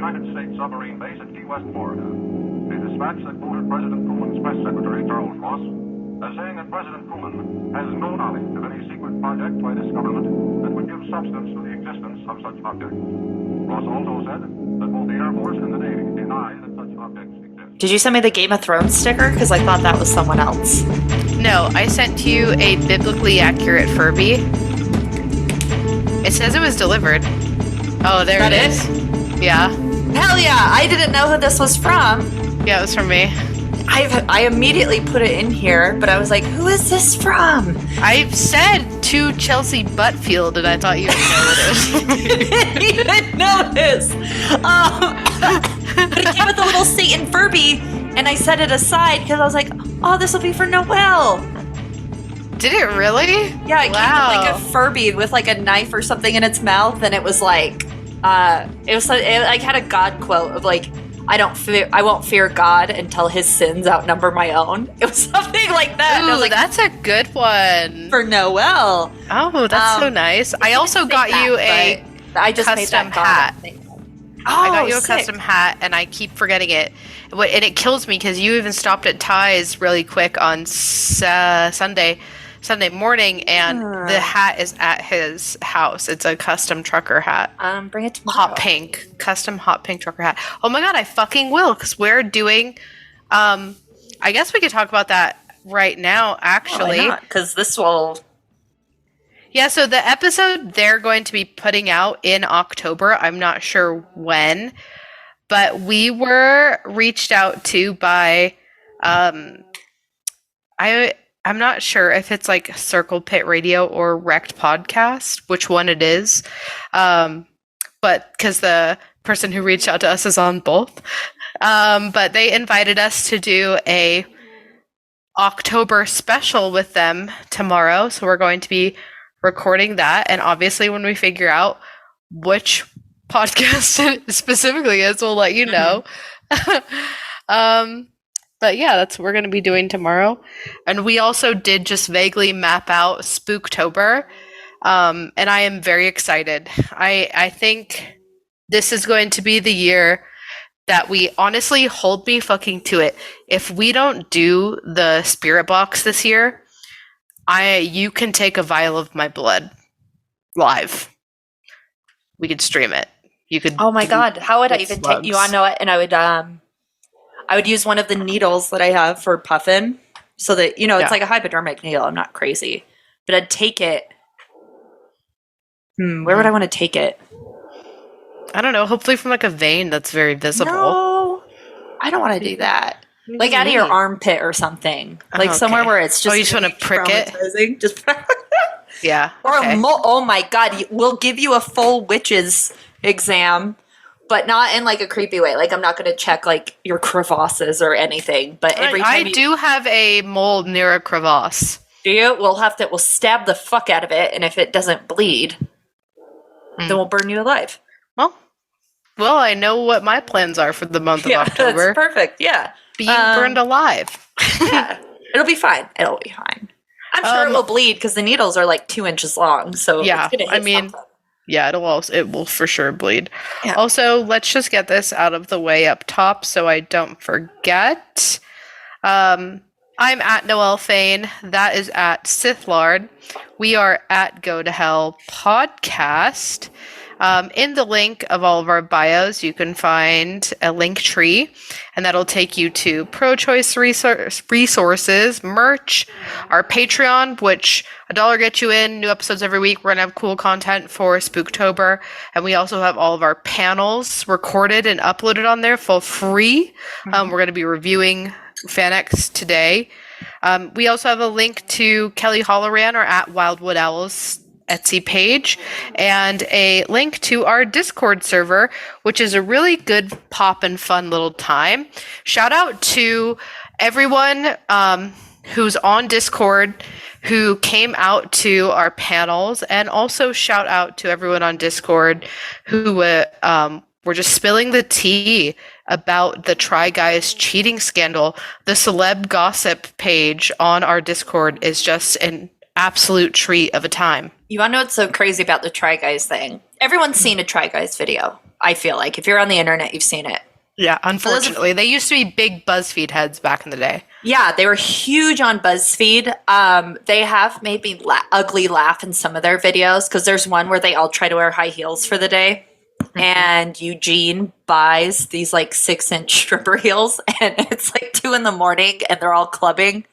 United States submarine base at Key West, Florida. A dispatch that quoted President Truman's press secretary, Charles Ross, as saying that President Truman has no knowledge of any secret project by this government that would give substance to the existence of such objects. Ross also said that both the Air Force and the Navy deny that such objects exist. Did you send me the Game of Thrones sticker? Because I thought that was someone else. No, I sent you a biblically accurate Furby. It says it was delivered. Oh, there it is. Yeah. Hell yeah! I didn't know who this was from. Yeah, it was from me. I immediately put it in here, but I was like, who is this from? I said to Chelsea Butfield, and I thought you would know what it was. You didn't notice. But it came with a little Satan Furby, and I set it aside because I was like, oh, this will be for Noelle. Did it really? Yeah, it came with like a Furby with like a knife or something in its mouth, and it was like, it like had a God quote of like, I won't fear God until his sins outnumber my own. It was something like that. Ooh, and I was like, that's a good one. For Noelle. Oh, that's so nice. I also got you a custom hat. I got you a custom hat, and I keep forgetting it. And it kills me because you even stopped at Ty's really quick on Sunday morning, and the hat is at his house. It's a custom trucker hat. Bring it tomorrow. Custom hot pink trucker hat. Oh my god, I fucking will, because we're doing, I guess we could talk about that right now, actually. Why not? Because this will... Yeah, so the episode they're going to be putting out in October, I'm not sure when, but we were reached out to by, I'm not sure if it's like Circle Pit Radio or Wrecked Podcast, which one it is. But because the person who reached out to us is on both. But they invited us to do a October special with them tomorrow. So we're going to be recording that. And obviously when we figure out which podcast it specifically is, we'll let you know. But yeah, that's what we're going to be doing tomorrow. And we also did just vaguely map out Spooktober. And I am very excited. I think this is going to be the year that we honestly hold me fucking to it. If we don't do the spirit box this year, you can take a vial of my blood live. We could stream it. You could. Oh my god! How would I even take you on? Know it? And I would use one of the needles that I have for puffin, so that it's like a hypodermic needle. I'm not crazy, but I'd take it. Where would I want to take it? I don't know. Hopefully from like a vein that's very visible. No, I don't want to do that. Like out of your armpit or something. Like somewhere where it's just... Oh, you just want to prick it? Just yeah. Or oh my god, we'll give you a full witch's exam, but not in like a creepy way. Like I'm not going to check like your crevasses or anything. But every time I do have a mole near a crevasse. Do you? We'll stab the fuck out of it, and if it doesn't bleed, then we'll burn you alive. Well, I know what my plans are for the month of October. That's perfect. Yeah. Being burned alive. Yeah. It'll be fine. It'll be fine. I'm sure it will bleed because the needles are like 2 inches long. So yeah, it's gonna hit something. Yeah, it will for sure bleed. Yeah. Also, let's just get this out of the way up top so I don't forget. I'm at Noelle Fane. That is at Sithlard. We are at Go to Hell Podcast. In the link of all of our bios, you can find a link tree, and that'll take you to pro-choice resources, merch, our Patreon, which $1 gets you in, new episodes every week. We're going to have cool content for Spooktober, and we also have all of our panels recorded and uploaded on there for free. We're going to be reviewing FanX today. We also have a link to Kelly Holloran or at Wildwood Owls Etsy page, and a link to our Discord server, which is a really good pop and fun little time. Shout out to everyone who's on Discord who came out to our panels, and also shout out to everyone on Discord who were just spilling the tea about the Try Guys cheating scandal. The celeb gossip page on our Discord is just an absolute treat of a time. You want to know what's so crazy about the Try Guys thing? everyone's seen a Try Guys video. I feel like if you're on the internet, you've seen it. Yeah, unfortunately. They used to be big BuzzFeed heads back in the day. Yeah, they were huge on BuzzFeed. They have made me ugly laugh in some of their videos because there's one where they all try to wear high heels for the day. And Eugene buys these like 6-inch stripper heels, and it's like 2 a.m. and they're all clubbing,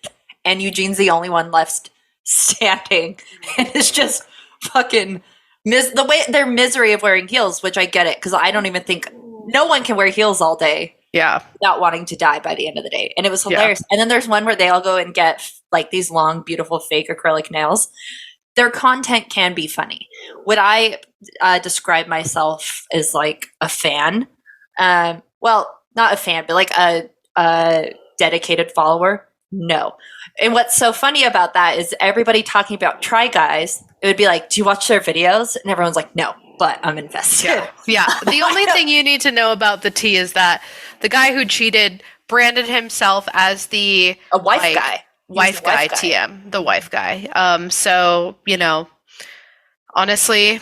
and Eugene's the only one left standing, and it's just fucking the way their misery of wearing heels, which I get it because I don't even think no one can wear heels all day. Yeah. Without wanting to die by the end of the day. And it was hilarious. Yeah. And then there's one where they all go and get like these long, beautiful fake acrylic nails. Their content can be funny. Would I describe myself as like a fan? Well, not a fan, but like a dedicated follower? No. And what's so funny about that is everybody talking about Try Guys, it would be like, do you watch their videos? And everyone's like, no, but I'm invested. Yeah. The only thing you need to know about the tea is that the guy who cheated branded himself as the wife guy. Wife guy, TM, the wife guy. So, you know, honestly,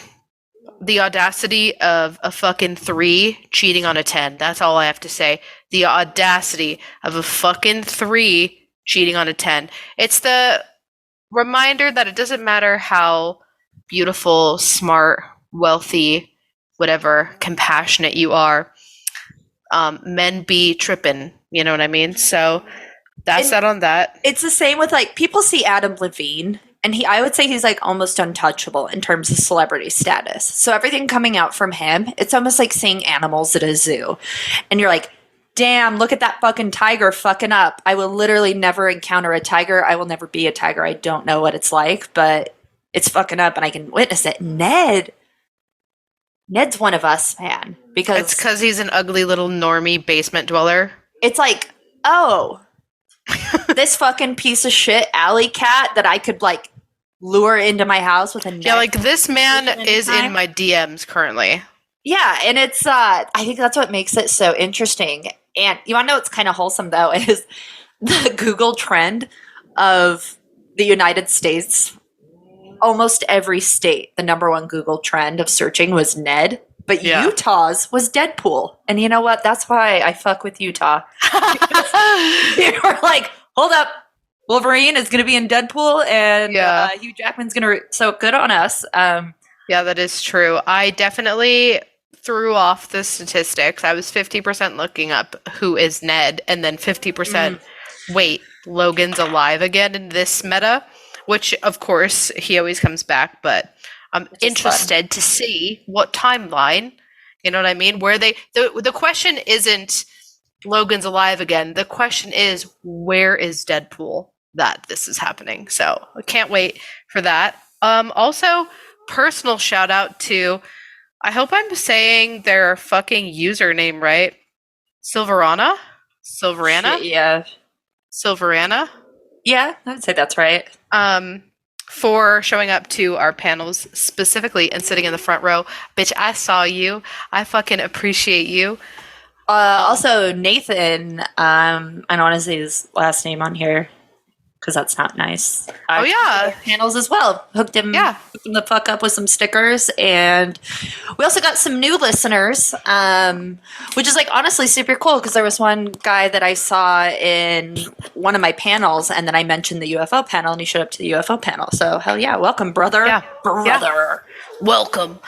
the audacity of a fucking 3 cheating on a 10. That's all I have to say. The audacity of a fucking 3 cheating on a 10. It's the reminder that it doesn't matter how beautiful, smart, wealthy, whatever, compassionate you are. Men be tripping. You know what I mean? So that's that on that. It's the same with like people see Adam Levine, and I would say he's like almost untouchable in terms of celebrity status. So everything coming out from him, it's almost like seeing animals at a zoo. And you're like, damn, look at that fucking tiger fucking up. I will literally never encounter a tiger. I will never be a tiger. I don't know what it's like, but it's fucking up and I can witness it. Ned's one of us, man. Because it's because he's an ugly little normie basement dweller. It's like, oh, this fucking piece of shit alley cat that I could like lure into my house with a net. Yeah, like this man is in my DMs currently. Yeah, and it's I think that's what makes it so interesting. And you want to know what's kind of wholesome though is the Google trend of the United States. Almost every state, the number one Google trend of searching was Ned, but Utah's was Deadpool. And you know what? That's why I fuck with Utah. They were like, hold up, Wolverine is going to be in Deadpool, and Hugh Jackman's going to. So good on us. Yeah, that is true. I definitely threw off the statistics. I was 50% looking up who is Ned, and then 50% wait, Logan's alive again in this meta. Which, of course, he always comes back, but I'm interested to see what timeline, you know what I mean? Where the question isn't Logan's alive again. The question is, where is Deadpool that this is happening? So I can't wait for that. Also, personal shout out to, I hope I'm saying their fucking username right. Silverana? Yeah. Silverana? Yeah, I'd say that's right. For showing up to our panels specifically and sitting in the front row. Bitch, I saw you. I fucking appreciate you. Also, Nathan, I don't want to say his last name on here because that's not nice. Panels as well. Hooked him the fuck up with some stickers. And we also got some new listeners, which is like honestly super cool because there was one guy that I saw in one of my panels and then I mentioned the UFO panel and he showed up to the UFO panel. So hell yeah, welcome, brother. Yeah. Brother. Yeah. Welcome.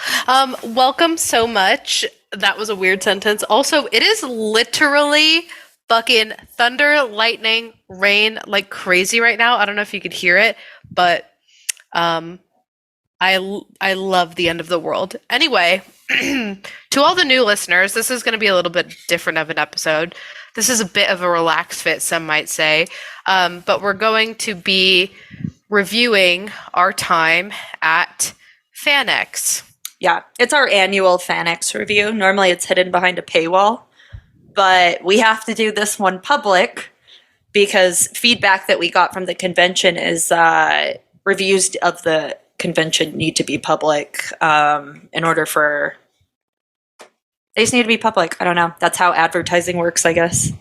Welcome so much. That was a weird sentence. Also, it is literally fucking thunder, lightning, rain like crazy right now. I don't know if you could hear it, but I love the end of the world. Anyway, to all the new listeners, this is going to be a little bit different of an episode. This is a bit of a relaxed fit, some might say, but we're going to be reviewing our time at FanX. Yeah, it's our annual FanX review. Normally it's hidden behind a paywall. But we have to do this one public because feedback that we got from the convention is reviews of the convention need to be public in order for... They just need to be public. I don't know. That's how advertising works, I guess.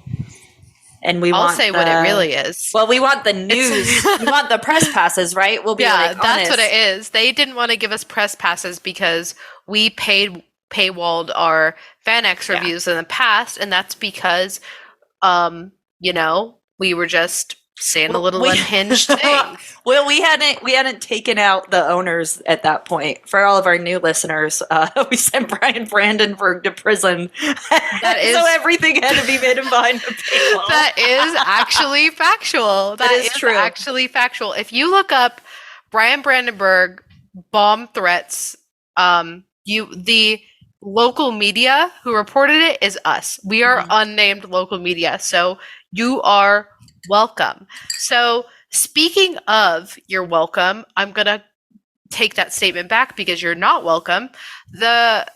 and we I'll want say what it really is. Well, we want the news. We want the press passes, right? We'll be Yeah, like, that's honest. what it is. They didn't want to give us press passes because we paywalled our FanX reviews in the past, and that's because, we were just saying a little unhinged thing. Well, we hadn't taken out the owners at that point. For all of our new listeners, we sent Brian Brandenburg to prison, so everything had to be made behind the paywall. That is actually factual. That is true. Actually factual. If you look up Brian Brandenburg bomb threats, the local media who reported it is us. We are unnamed local media, so you are welcome. So speaking of you're welcome, I'm going to take that statement back because you're not welcome. The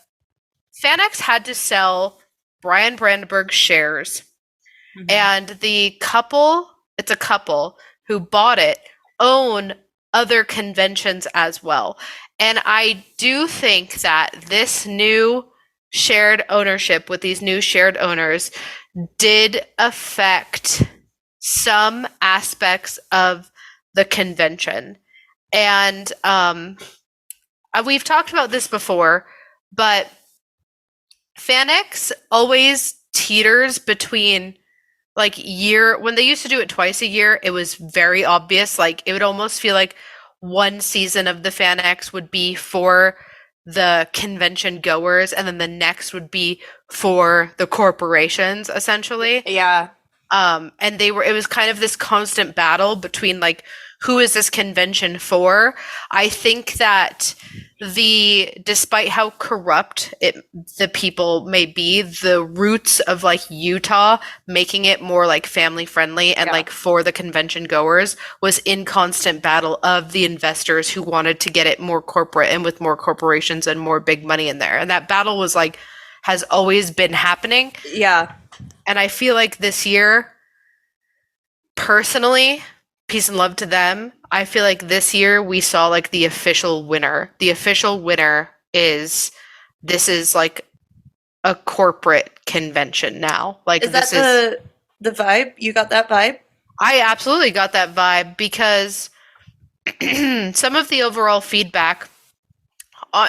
FanX had to sell Brian Brandenburg shares, and the couple, it's a couple who bought it, own other conventions as well. And I do think that this new shared ownership with these new shared owners did affect some aspects of the convention. And we've talked about this before, but FanX always teeters between when they used to do it twice a year, it was very obvious. Like it would almost feel like one season of the FanX would be for the convention goers, and then the next would be for the corporations, essentially. Yeah. And it was kind of this constant battle between who is this convention for? I think that despite how corrupt the people may be, the roots of Utah making it more family friendly and for the convention goers was in constant battle of the investors who wanted to get it more corporate and with more corporations and more big money in there. And that battle was has always been happening. Yeah. And I feel like this year, personally, peace and love to them, I feel like this year we saw the official winner. The official winner is a corporate convention now. Is that the vibe? You got that vibe? I absolutely got that vibe because some of the overall feedback,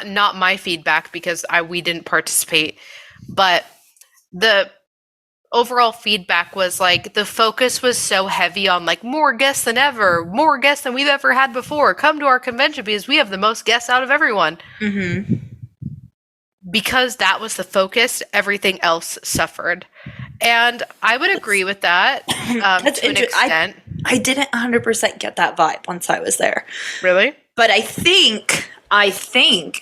not my feedback because we didn't participate, but the overall feedback was the focus was so heavy on more guests than ever, more guests than we've ever had before. Come to our convention because we have the most guests out of everyone. Mm-hmm. Because that was the focus, everything else suffered. And I would agree with that to an extent. I didn't 100% get that vibe once I was there. Really? But I think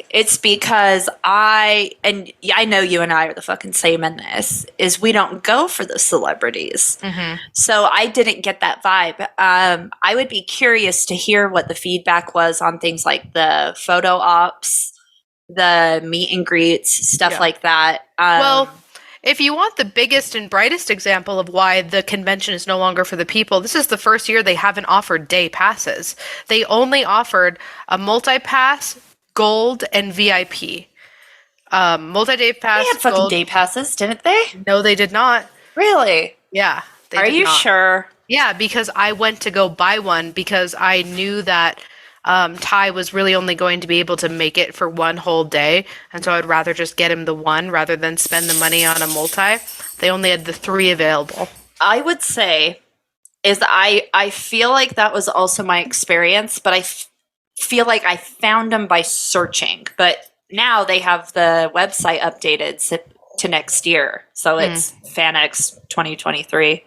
it's because I know you and I are the fucking same in this, is we don't go for the celebrities. Mm-hmm. So I didn't get that vibe. I would be curious to hear what the feedback was on things like the photo ops, the meet and greets, stuff like that. Well, if you want the biggest and brightest example of why the convention is no longer for the people, this is the first year they haven't offered day passes. They only offered a multi-pass, gold, and VIP. Multi-day pass, they had fucking day passes, didn't they? No, they did not. Really? Yeah. Are you sure? Yeah, because I went to go buy one because I knew that Ty was really only going to be able to make it for one whole day, and so I'd rather just get him the one rather than spend the money on a multi. They only had the 3 available. I would say I feel like that was also my experience, but I feel like I found them by searching. But now they have the website updated to next year, so it's FanX 2023.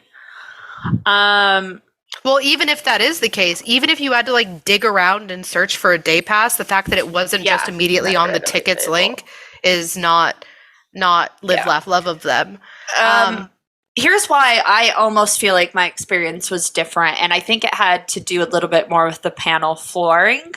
Well, even if that is the case, even if you had to dig around and search for a day pass, the fact that it wasn't just immediately on the tickets link is not live, laugh, love of them. Here's why I almost feel like my experience was different, and I think it had to do a little bit more with the panel flooring.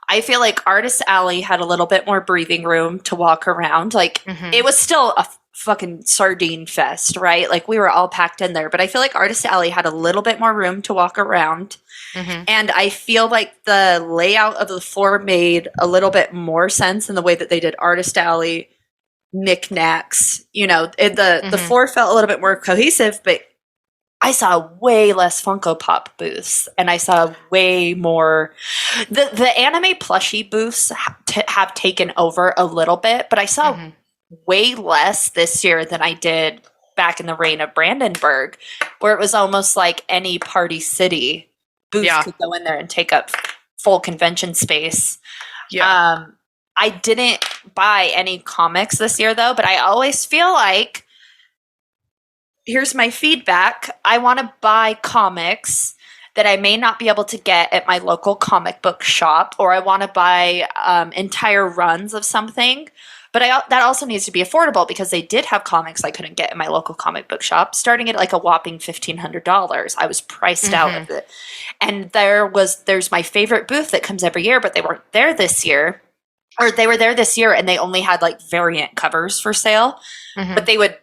I feel like Artist Alley had a little bit more breathing room to walk around. It was still a fucking sardine fest, right? We were all packed in there, but I feel like Artist Alley had a little bit more room to walk around. Mm-hmm. And I feel like the layout of the floor made a little bit more sense in the way that they did Artist Alley, knickknacks. The floor felt a little bit more cohesive, but I saw way less Funko Pop booths, and I saw way more. The anime plushie booths have taken over a little bit, but I saw way less this year than I did back in the reign of Brandenburg, where it was almost like any Party City booth could go in there and take up full convention space. Yeah. I didn't buy any comics this year, though, but I always feel like, here's my feedback. I want to buy comics that I may not be able to get at my local comic book shop, or I want to buy entire runs of something. But that also needs to be affordable, because they did have comics I couldn't get in my local comic book shop, starting at like a whopping $1,500. I was priced out of it. And there's my favorite booth that comes every year, but they weren't there this year. Or they were there this year and they only had like variant covers for sale. But they would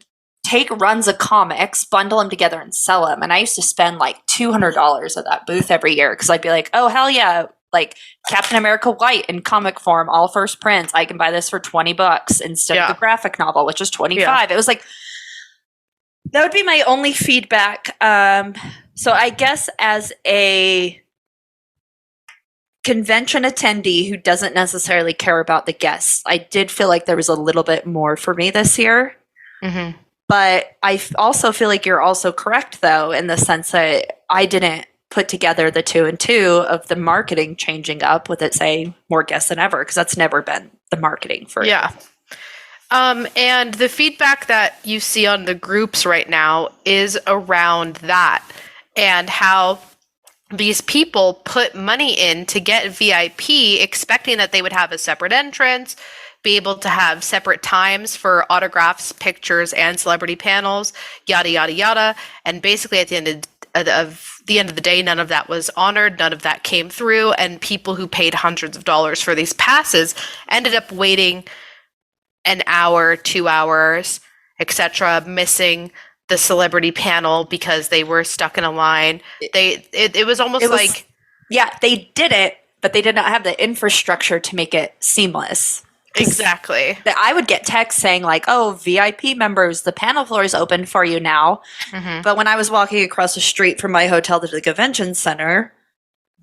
take runs of comics, bundle them together, and sell them. And I used to spend like $200 at that booth every year, because I'd be like, oh, hell yeah. Like Captain America White in comic form, all first prints. I can buy this for $20 instead of the graphic novel, which is $25. It was like, that would be my only feedback. So I guess as a convention attendee who doesn't necessarily care about the guests, I did feel like there was a little bit more for me this year. But I also feel like you're also correct, though, in the sense that I didn't put together the 2 and 2 of the marketing changing up with it saying more guests than ever, because that's never been the marketing for it. And the feedback that you see on the groups right now is around that, and how these people put money in to get VIP, expecting that they would have a separate entrance, be able to have separate times for autographs, pictures, and celebrity panels, yada, yada, yada. And basically at the end of the day, none of that was honored, none of that came through, and people who paid hundreds of dollars for these passes ended up waiting an hour, 2 hours, etc., missing the celebrity panel because they were stuck in a line. It was almost like... Yeah, they did it, but they did not have the infrastructure to make it seamless. Exactly. I would get texts saying like, oh, VIP members, the panel floor is open for you now. But when I was walking across the street from my hotel to the convention center,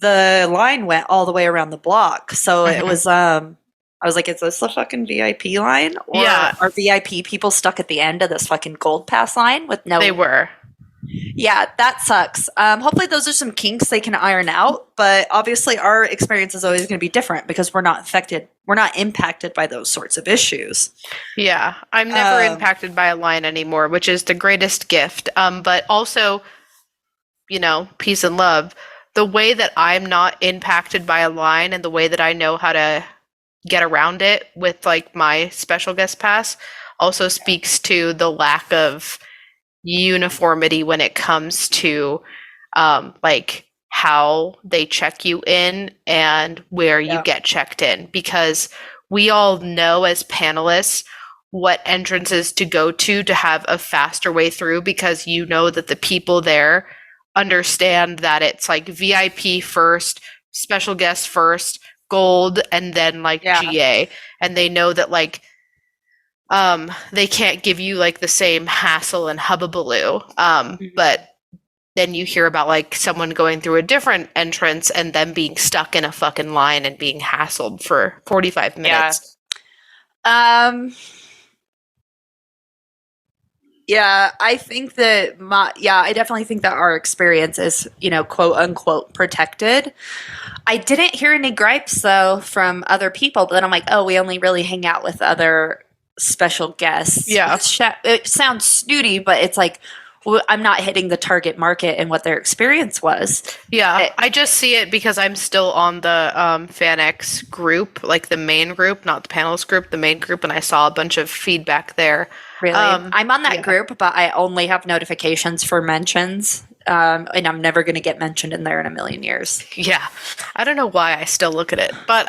the line went all the way around the block. So it was, I was like, is this a fucking VIP line? Or are VIP people stuck at the end of this fucking gold pass line with no... They were. Yeah, that sucks. Hopefully those are some kinks they can iron out, but obviously our experience is always going to be different because we're not impacted by those sorts of issues. Yeah, I'm never impacted by a line anymore, which is the greatest gift. But also, peace and love. The way that I'm not impacted by a line and the way that I know how to get around it with like my special guest pass also speaks to the lack of uniformity when it comes to like how they check you in and where you get checked in, because we all know as panelists what entrances to go to have a faster way through, because you know that the people there understand that it's like VIP first, special guest first, gold, and then like GA, and they know that like they can't give you like the same hassle and hubbubaloo. But then you hear about like someone going through a different entrance and them being stuck in a fucking line and being hassled for 45 minutes. Yeah, I think that I definitely think that our experience is, quote unquote protected. I didn't hear any gripes though from other people, but then I'm like, oh, we only really hang out with other special guests. Yeah. It sounds snooty, but it's like, I'm not hitting the target market and what their experience was. Yeah, I just see it because I'm still on the FanX group, like the main group, not the panelist group, the main group, and I saw a bunch of feedback there. Really? I'm on that group, but I only have notifications for mentions, and I'm never going to get mentioned in there in a million years. Yeah. I don't know why I still look at it, but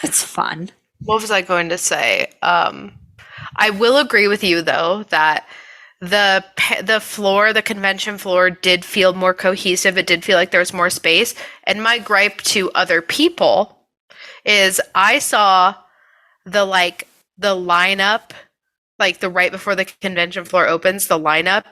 it's fun. What was I going to say? I will agree with you, though, that the convention floor did feel more cohesive. It did feel like there was more space. And my gripe to other people is I saw the lineup, like the right before the convention floor opens, the lineup,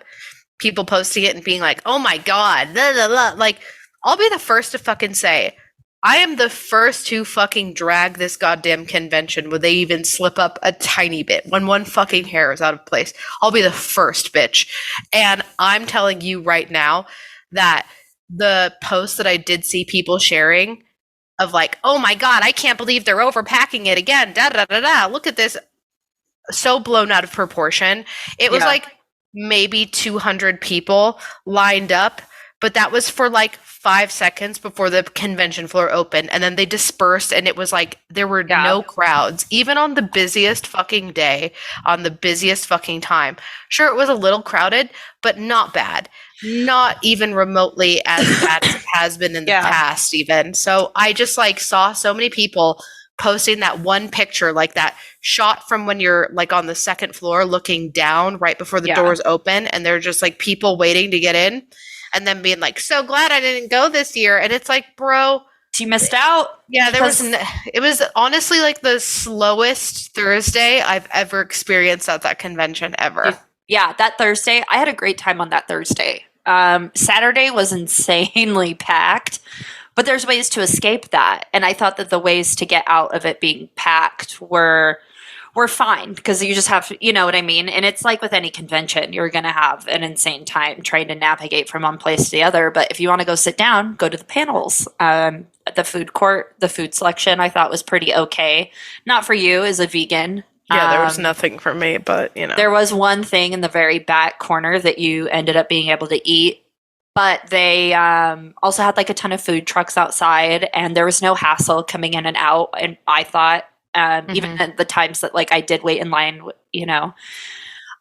people posting it and being like, oh my God, blah, blah, blah. Like, I'll be the first to fucking say, I am the first to fucking drag this goddamn convention when they even slip up a tiny bit, when one fucking hair is out of place. I'll be the first, bitch. And I'm telling you right now that the post that I did see people sharing of like, oh my God, I can't believe they're overpacking it again. Da da da da. Look at this. So blown out of proportion. It was like maybe 200 people lined up, but that was for like 5 seconds before the convention floor opened, and then they dispersed, and it was like there were no crowds, even on the busiest fucking day, on the busiest fucking time. Sure, it was a little crowded, but not bad. Not even remotely as bad as it has been in the past, even. So I just like saw so many people posting that one picture, like that shot from when you're like on the second floor looking down right before the doors open, and they're just like people waiting to get in. And then being like, so glad I didn't go this year. And it's like, bro, you missed out. Yeah, it was honestly like the slowest Thursday I've ever experienced at that convention ever. Yeah, that Thursday, I had a great time on that Thursday. Saturday was insanely packed, but there's ways to escape that. And I thought that the ways to get out of it being packed were fine, because you just have to, you know what I mean? And it's like with any convention, you're going to have an insane time trying to navigate from one place to the other. But if you want to go sit down, go to the panels. The food court, the food selection, I thought was pretty okay. Not for you as a vegan. Yeah, there was nothing for me, but you know. There was one thing in the very back corner that you ended up being able to eat. But they also had like a ton of food trucks outside, and there was no hassle coming in and out. And I thought, even at the times that like I did wait in line, you know.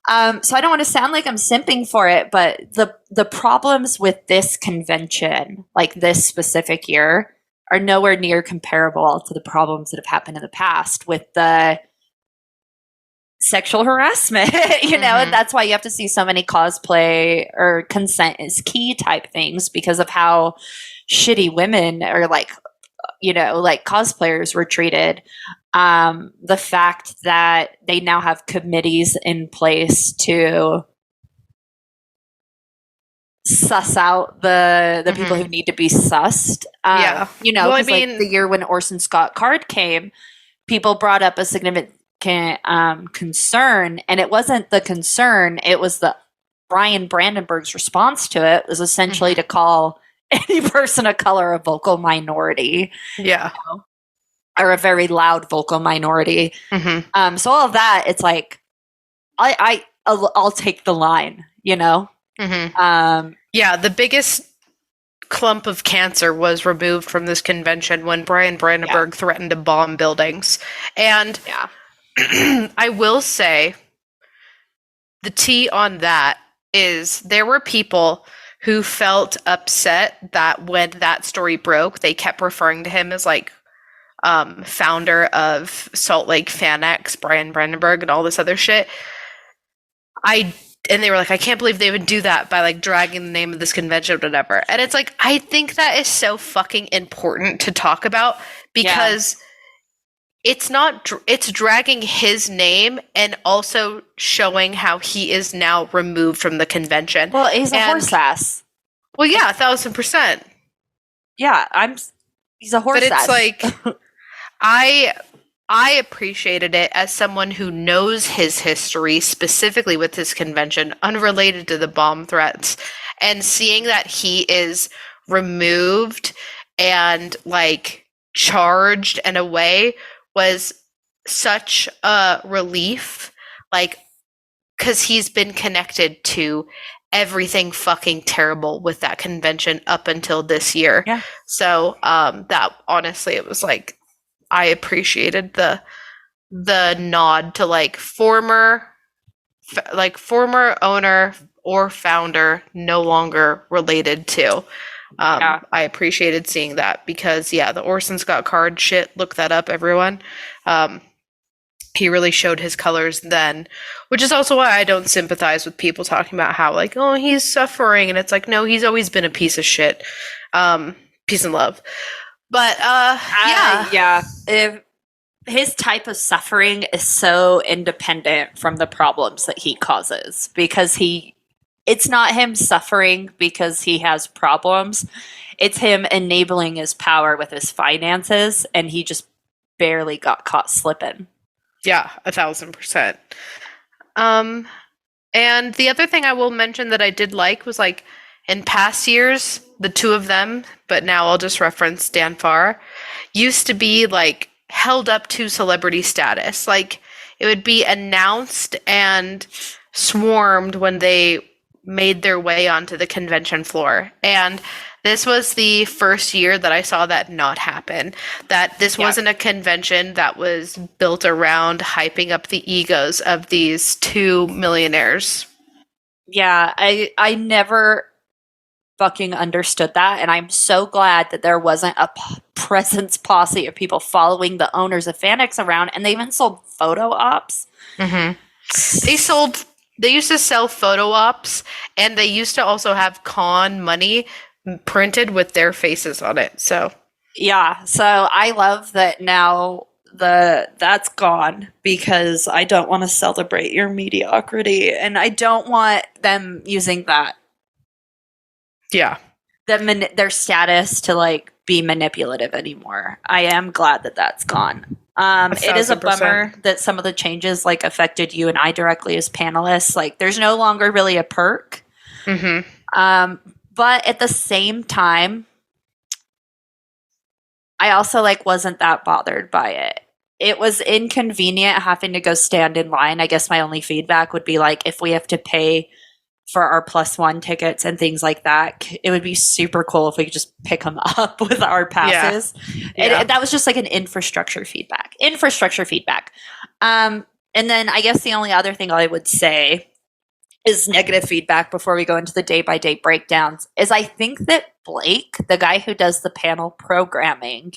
So I don't want to sound like I'm simping for it, but the problems with this convention, like this specific year, are nowhere near comparable to the problems that have happened in the past with the sexual harassment, you know, and that's why you have to see so many cosplay or consent is key type things, because of how shitty women or like, you know, like cosplayers were treated. The fact that they now have committees in place to suss out the people who need to be sussed. You know, well, I mean, like the year when Orson Scott Card came, people brought up a significant concern, and it wasn't the concern, it was the Brian Brandenburg's response to it was essentially to call any person of color a vocal minority. Yeah. You know? Or a very loud vocal minority. So all of that, it's like, I'll take the line, you know? Yeah, the biggest clump of cancer was removed from this convention when Brian Brandenburg threatened to bomb buildings. And I will say the tea on that is there were people who felt upset that when that story broke, they kept referring to him as like founder of Salt Lake FanX, Brian Brandenburg, and all this other shit. And they were like, I can't believe they would do that by like dragging the name of this convention or whatever. And it's like, I think that is so fucking important to talk about, because it's dragging his name and also showing how he is now removed from the convention. Well, he's a horse ass. Well, yeah, 1,000%. Yeah, he's a horse ass. But it's like, I appreciated it as someone who knows his history, specifically with this convention, unrelated to the bomb threats, and seeing that he is removed and like charged in a way was such a relief, like, because he's been connected to everything fucking terrible with that convention up until this year. Yeah. So that honestly, it was like, I appreciated the nod to like former owner or founder, no longer related to. I appreciated seeing that, because the Orson Scott Card shit, look that up, everyone. He really showed his colors then, which is also why I don't sympathize with people talking about how like, oh, he's suffering, and it's like, no, he's always been a piece of shit. Peace and love. But if his type of suffering is so independent from the problems that he causes, because he it's not him suffering because he has problems. It's him enabling his power with his finances, and he just barely got caught slipping. Yeah, 1,000%. Um, and the other thing I will mention that I did like was like in past years, the two of them, but now I'll just reference Dan Farr, used to be like held up to celebrity status. Like it would be announced and swarmed when they made their way onto the convention floor. And this was the first year that I saw that not happen. That this wasn't a convention that was built around hyping up the egos of these two millionaires. Yeah, I never fucking understood that, and I'm so glad that there wasn't a presence posse of people following the owners of FanX around, and they even sold photo ops. Mm-hmm. They used to sell photo ops, and they used to also have con money printed with their faces on it. So yeah, so I love that now that's gone because I don't want to celebrate your mediocrity, and I don't want them using that. Yeah. Their status to like be manipulative anymore. I am glad that that's gone. It is a bummer that some of the changes like affected you and I directly as panelists. Like there's no longer really a perk. Mm-hmm. But at the same time, I also like wasn't that bothered by it. It was inconvenient having to go stand in line. I guess my only feedback would be like if we have to pay for our +1 tickets and things like that, it would be super cool if we could just pick them up with our passes. Yeah. And that was just like an infrastructure feedback. And then I guess the only other thing I would say is negative feedback before we go into the day-by-day breakdowns is I think that Blake, the guy who does the panel programming,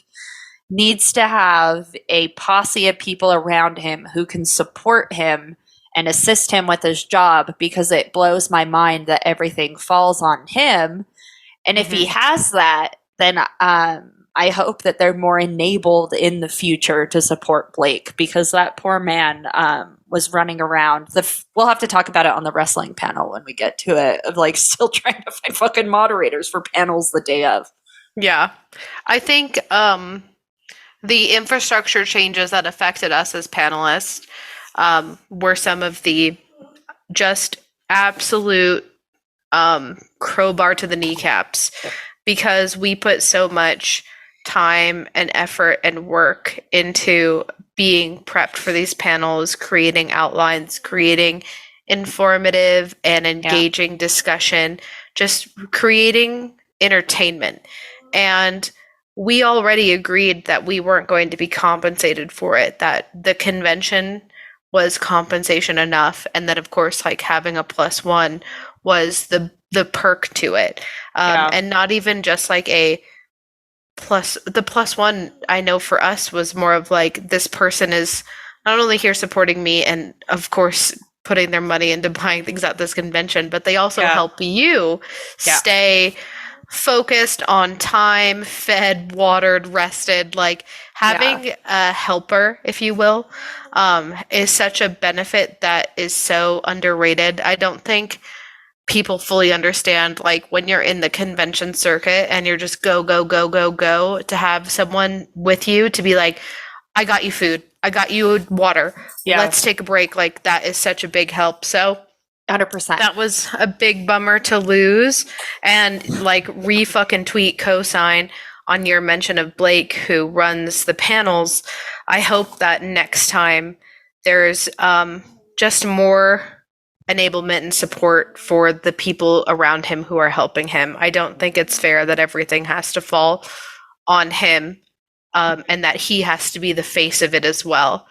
needs to have a posse of people around him who can support him and assist him with his job, because it blows my mind that everything falls on him. And if he has that, then I hope that they're more enabled in the future to support Blake, because that poor man was running around. We'll have to talk about it on the wrestling panel when we get to it, of like still trying to find fucking moderators for panels the day of. Yeah. I think the infrastructure changes that affected us as panelists were some of the just absolute crowbar to the kneecaps, because we put so much time and effort and work into being prepped for these panels, creating outlines, creating informative and engaging discussion, just creating entertainment. And we already agreed that we weren't going to be compensated for it, that the convention was compensation enough, and that of course like having a +1 was the perk to it. And not even just like the +1, I know for us was more of like, this person is not only here supporting me and of course putting their money into buying things at this convention, but they also help you stay focused on time, fed, watered, rested. Like having a helper, if you will, is such a benefit that is so underrated. I don't think people fully understand, like when you're in the convention circuit and you're just go, to have someone with you to be like, I got you food, I got you water, let's take a break. Like that is such a big help. So 100%. That was a big bummer to lose. And like fucking tweet cosign on your mention of Blake, who runs the panels. I hope that next time there's just more enablement and support for the people around him who are helping him. I don't think it's fair that everything has to fall on him, and that he has to be the face of it as well.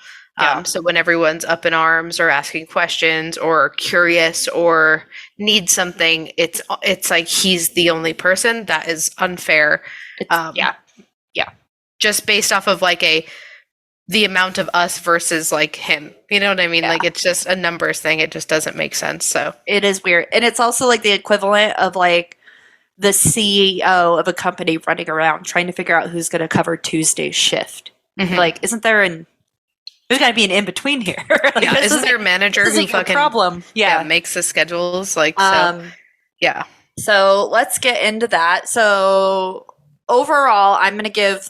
So when everyone's up in arms or asking questions or curious or needs something, it's like he's the only person. That is unfair. Just based off of like the amount of us versus like him. You know what I mean? Like it's just a numbers thing. It just doesn't make sense. So it is weird. And it's also like the equivalent of like the CEO of a company running around trying to figure out who's going to cover Tuesday's shift. Like, isn't there There's got to be an in between here. Like, Yeah, isn't there a manager who fucking problem? Yeah. makes the schedules like so? Yeah. So let's get into that. So overall, I'm going to give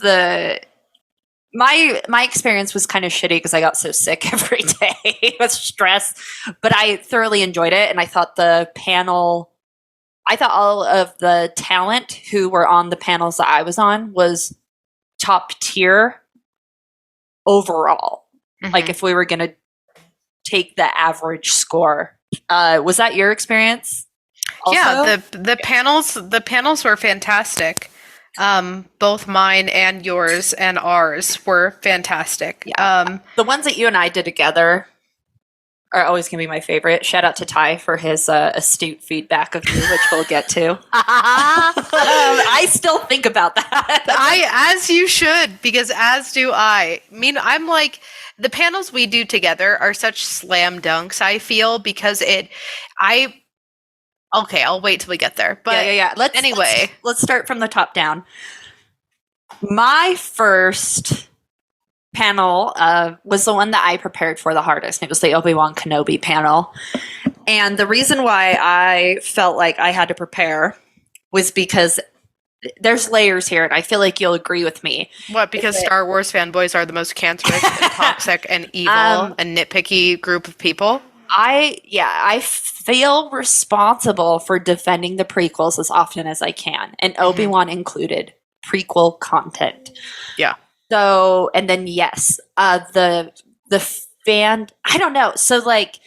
my experience was kind of shitty because I got so sick every day with stress, but I thoroughly enjoyed it, and I thought all of the talent who were on the panels that I was on was top tier overall. Like if we were going to take the average score, was that your experience? Also? Yeah, the panels were fantastic. Both mine and yours and ours were fantastic. Yeah. The ones that you and I did together are always going to be my favorite. Shout out to Ty for his astute feedback of me, which we'll get to. I still think about that. As you should, because as do I. I mean, I'm like, the panels we do together are such slam dunks, I feel, because okay, I'll wait till we get there. But yeah. Let's start from the top down. My first panel was the one that I prepared for the hardest. It was the Obi-Wan Kenobi panel. And the reason why I felt like I had to prepare was because there's layers here, and I feel like you'll agree with me. What, because Star Wars fanboys are the most cancerous and toxic and evil and nitpicky group of people? I feel responsible for defending the prequels as often as I can, and Obi-Wan included prequel content. Yeah. So, and then yes, the fan, I don't know. So like,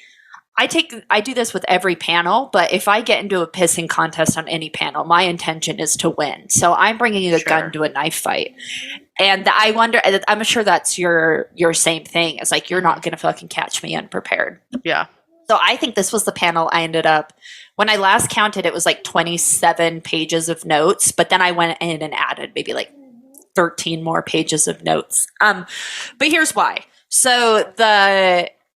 I do this with every panel, but if I get into a pissing contest on any panel, my intention is to win. So I'm bringing a gun to a knife fight. And I wonder, I'm sure that's your same thing. It's like, you're not going to fucking catch me unprepared. Yeah. So I think this was the panel I ended up, when I last counted, it was like 27 pages of notes, but then I went in and added maybe like 13 more pages of notes. But here's why. So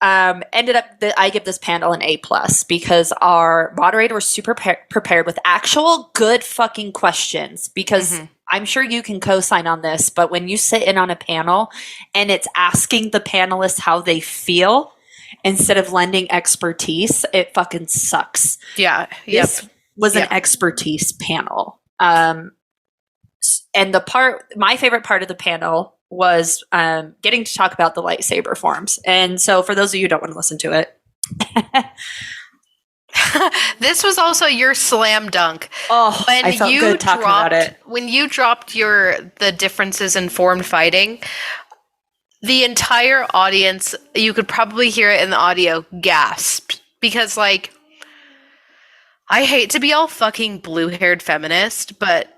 ended up that I give this panel an A+ because our moderator was super prepared with actual good fucking questions, because I'm sure you can co-sign on this, but when you sit in on a panel and it's asking the panelists how they feel instead of lending expertise, it fucking sucks. Yeah. This was an expertise panel. And my favorite part of the panel was getting to talk about the lightsaber forms. And so for those of you who don't want to listen to it, this was also your slam dunk. Oh, I felt good talking about it. When you dropped the differences in formed fighting, the entire audience, you could probably hear it in the audio, gasped. Because, like, I hate to be all fucking blue-haired feminist, but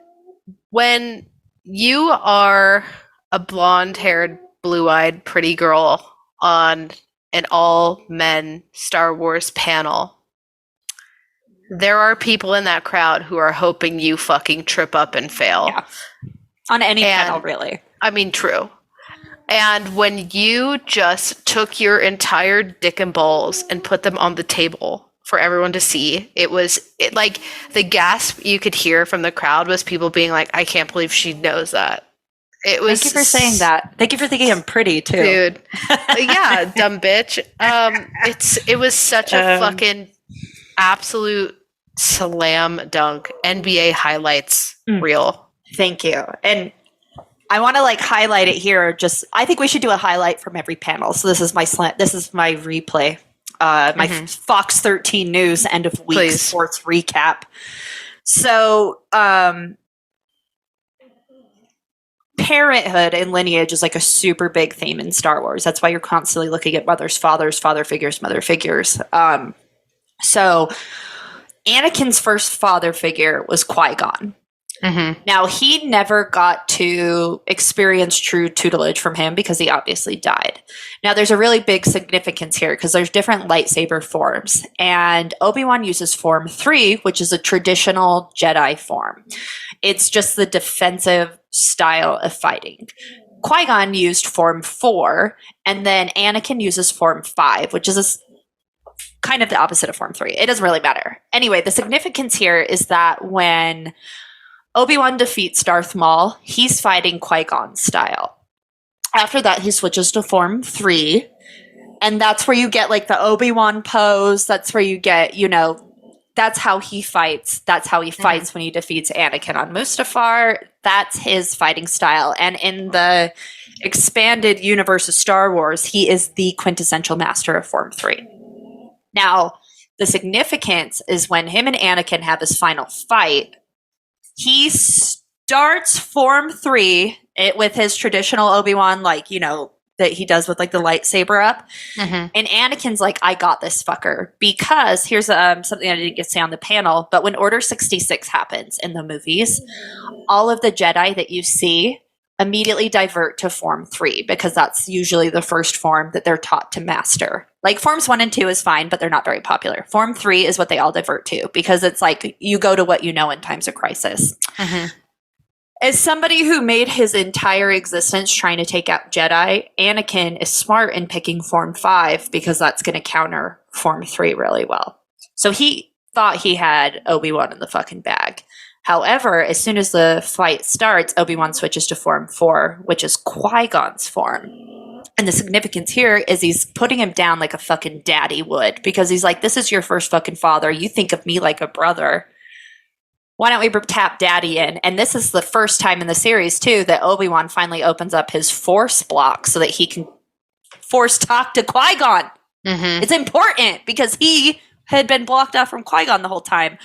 when you are a blonde-haired, blue-eyed, pretty girl on an all-men Star Wars panel, there are people in that crowd who are hoping you fucking trip up and fail. Yeah. On any panel, really. I mean, true. And when you just took your entire dick and balls and put them on the table for everyone to see, it like the gasp you could hear from the crowd was people being like, I can't believe she knows that. It was. Thank you for saying that. Thank you for thinking I'm pretty too, dude. Yeah, dumb bitch. It was such a fucking absolute slam dunk. NBA highlights reel. Thank you. And I want to like highlight it here. I think we should do a highlight from every panel. So this is my replay. My Fox 13 News end of week sports recap. So, parenthood and lineage is like a super big theme in Star Wars. That's why you're constantly looking at mothers, fathers, father figures, mother figures. So Anakin's first father figure was Qui-Gon. Now, he never got to experience true tutelage from him because he obviously died. Now, there's a really big significance here because there's different lightsaber forms. And Obi-Wan uses Form 3, which is a traditional Jedi form. It's just the defensive style of fighting. Qui-Gon used Form 4, and then Anakin uses Form 5, which is kind of the opposite of Form 3. It doesn't really matter. Anyway, the significance here is that when Obi-Wan defeats Darth Maul, he's fighting Qui-Gon style. After that, he switches to Form 3. And that's where you get like the Obi-Wan pose. That's where you get, that's how he fights. That's how he fights when he defeats Anakin on Mustafar. That's his fighting style. And in the expanded universe of Star Wars, he is the quintessential master of Form 3. Now, the significance is when him and Anakin have his final fight, he starts Form 3 with his traditional Obi-Wan, that he does with like the lightsaber up. And Anakin's like, I got this fucker. Because here's something I didn't get to say on the panel, but when Order 66 happens in the movies, all of the Jedi that you see immediately divert to Form 3 because that's usually the first form that they're taught to master. Like Forms 1 and 2 is fine, but they're not very popular. Form 3 is what they all divert to because it's like you go to what you know in times of crisis. As somebody who made his entire existence trying to take out Jedi, Anakin is smart in picking Form 5 because that's going to counter Form 3 really well. So he thought he had Obi-Wan in the fucking bag. However, as soon as the fight starts, Obi-Wan switches to Form 4, which is Qui-Gon's form. And the significance here is he's putting him down like a fucking daddy would because he's like, this is your first fucking father. You think of me like a brother. Why don't we tap daddy in? And this is the first time in the series, too, that Obi-Wan finally opens up his force block so that he can force talk to Qui-Gon. It's important because he had been blocked off from Qui-Gon the whole time.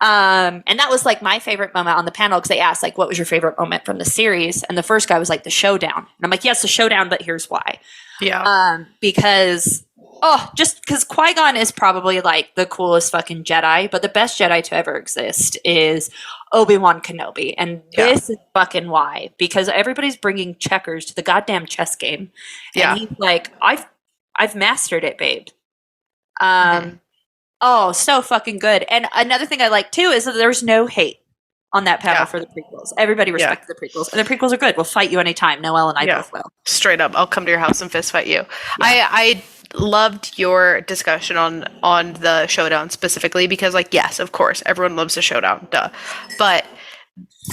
And that was like my favorite moment on the panel because they asked, like, what was your favorite moment from the series? And the first guy was like, the showdown. And I'm like, yes, the showdown, but here's why. Because Qui-Gon is probably like the coolest fucking Jedi, but the best Jedi to ever exist is Obi-Wan Kenobi. And this is fucking why. Because everybody's bringing checkers to the goddamn chess game. And he's like, I've mastered it, babe. Oh, so fucking good. And another thing I like too is that there's no hate on that panel for the prequels. Everybody respects the prequels. And the prequels are good. We'll fight you anytime. Noelle and I both will. Straight up. I'll come to your house and fist fight you. I loved your discussion on the showdown specifically because, like, yes, of course, everyone loves a showdown. Duh. But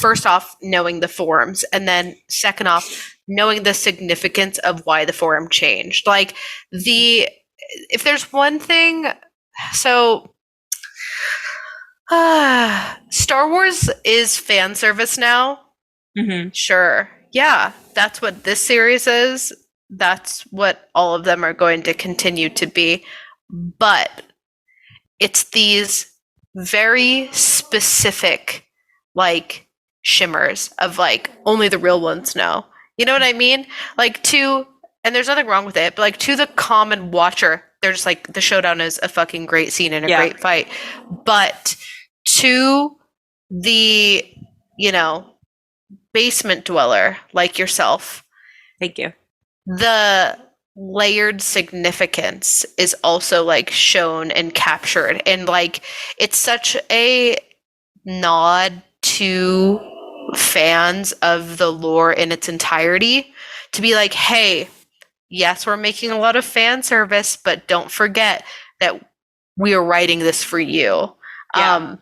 first off, knowing the forms. And then second off, knowing the significance of why the forum changed. Like, if there's one thing... So, Star Wars is fan service now. Sure. Yeah, that's what this series is. That's what all of them are going to continue to be. But it's these very specific, like, shimmers of, like, only the real ones know. You know what I mean? Like, and there's nothing wrong with it, but, like, to the common watcher, they're just like, the showdown is a fucking great scene and a great fight. But to the, basement dweller like yourself. Thank you. The layered significance is also like shown and captured. And like, it's such a nod to fans of the lore in its entirety to be like, hey, yes, we're making a lot of fan service, but don't forget that we are writing this for you. And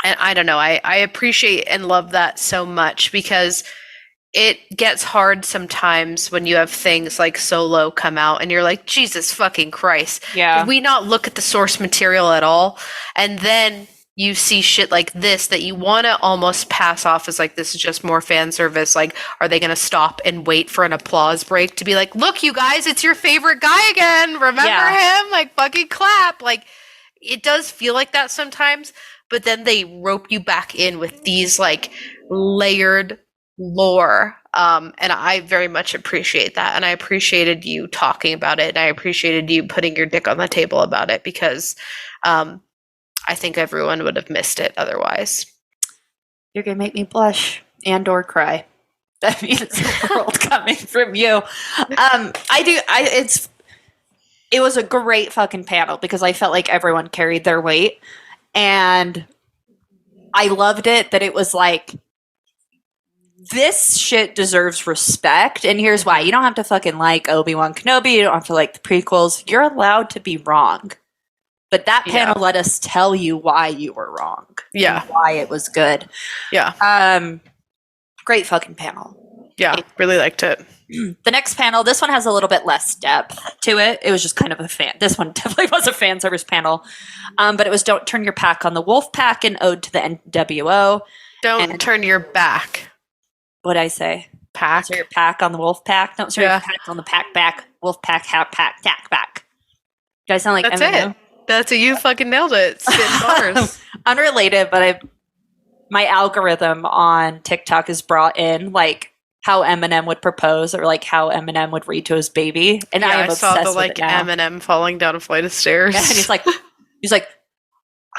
I don't know, I appreciate and love that so much because it gets hard sometimes when you have things like Solo come out and you're like, Jesus fucking Christ. Yeah. Did we not look at the source material at all? And then you see shit like this that you want to almost pass off as like, this is just more fan service. Like, are they going to stop and wait for an applause break to be like, look, you guys, it's your favorite guy again. Remember him? Like, fucking clap. Like, it does feel like that sometimes, but then they rope you back in with these like layered lore. And I very much appreciate that. And I appreciated you talking about it. And I appreciated you putting your dick on the table about it because, I think everyone would have missed it otherwise. You're going to make me blush and or cry. That means the world coming from you. It was a great fucking panel because I felt like everyone carried their weight. And I loved it that it was like, this shit deserves respect. And here's why. You don't have to fucking like Obi-Wan Kenobi. You don't have to like the prequels. You're allowed to be wrong. But that panel let us tell you why you were wrong. Yeah. Why it was good. Yeah. Great fucking panel. Yeah, really liked it. The next panel, this one has a little bit less depth to it. It was just kind of a fan. This one definitely was a fan service panel. But it was Don't Turn Your Pack on the Wolf Pack, an ode to the NWO. Don't turn your back. What'd I say? Pack. Turn your pack on the Wolf Pack. Don't turn your pack on the pack back. Wolf Pack, hat pack, tack back. Do I sound like That's Eminem? it. That's it. You fucking nailed it. Spin bars. Unrelated, but my algorithm on TikTok is brought in like how Eminem would propose or like how Eminem would read to his baby, and I am saw obsessed the like with it now. Eminem falling down a flight of stairs. Yeah, and he's like,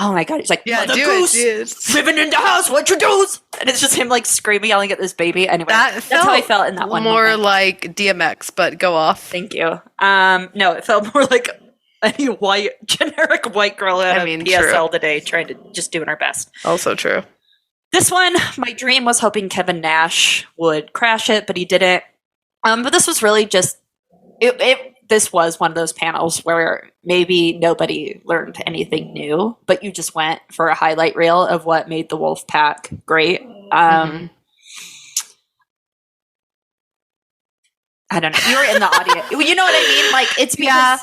oh my god, he's like, yeah, Mother do Goose, it. living in the house, what you do? And it's just him like screaming, yelling at this baby. Anyway, that's how I felt in that one. More moment. like DMX, but go off. Thank you. No, it felt more like any generic white girl at PSL today, trying to just doing our best. Also true. This one, my dream was hoping Kevin Nash would crash it, but he didn't. But this was really just this was one of those panels where maybe nobody learned anything new, but you just went for a highlight reel of what made the Wolf Pack great. I don't know. You were in the audience. You know what I mean? Like, it's because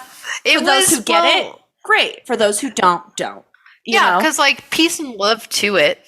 for those who get it, great. For those who don't. Yeah, because like peace and love to it.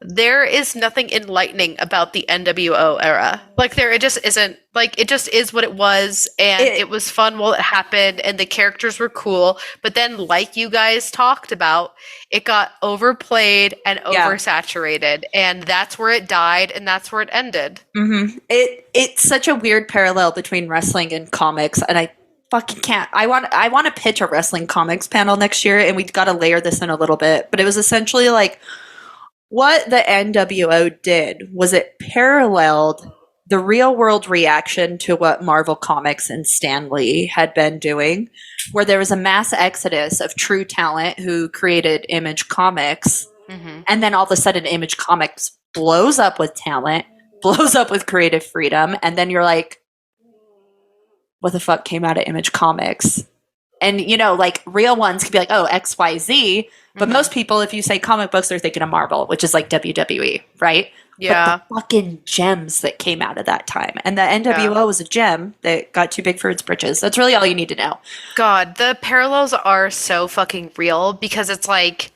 There is nothing enlightening about the NWO era. Like it just isn't. Like it just is what it was, and it was fun while it happened, and the characters were cool. But then, like you guys talked about, it got overplayed and oversaturated, and that's where it died, and that's where it ended. Mm-hmm. It's such a weird parallel between wrestling and comics, and I fucking can't. I want to pitch a wrestling comics panel next year, and we've got to layer this in a little bit. But it was essentially like, what the NWO did was it paralleled the real world reaction to what Marvel Comics and Stan Lee had been doing, where there was a mass exodus of true talent who created Image Comics. Mm-hmm. And then all of a sudden Image Comics blows up with talent, blows up with creative freedom. And then you're like, what the fuck came out of Image Comics? And, like real ones could be like, oh, XYZ. But most people, if you say comic books, they're thinking of Marvel, which is like WWE, right? Yeah. But the fucking gems that came out of that time. And the NWO was a gem that got too big for its britches. That's really all you need to know. God, the parallels are so fucking real because it's like...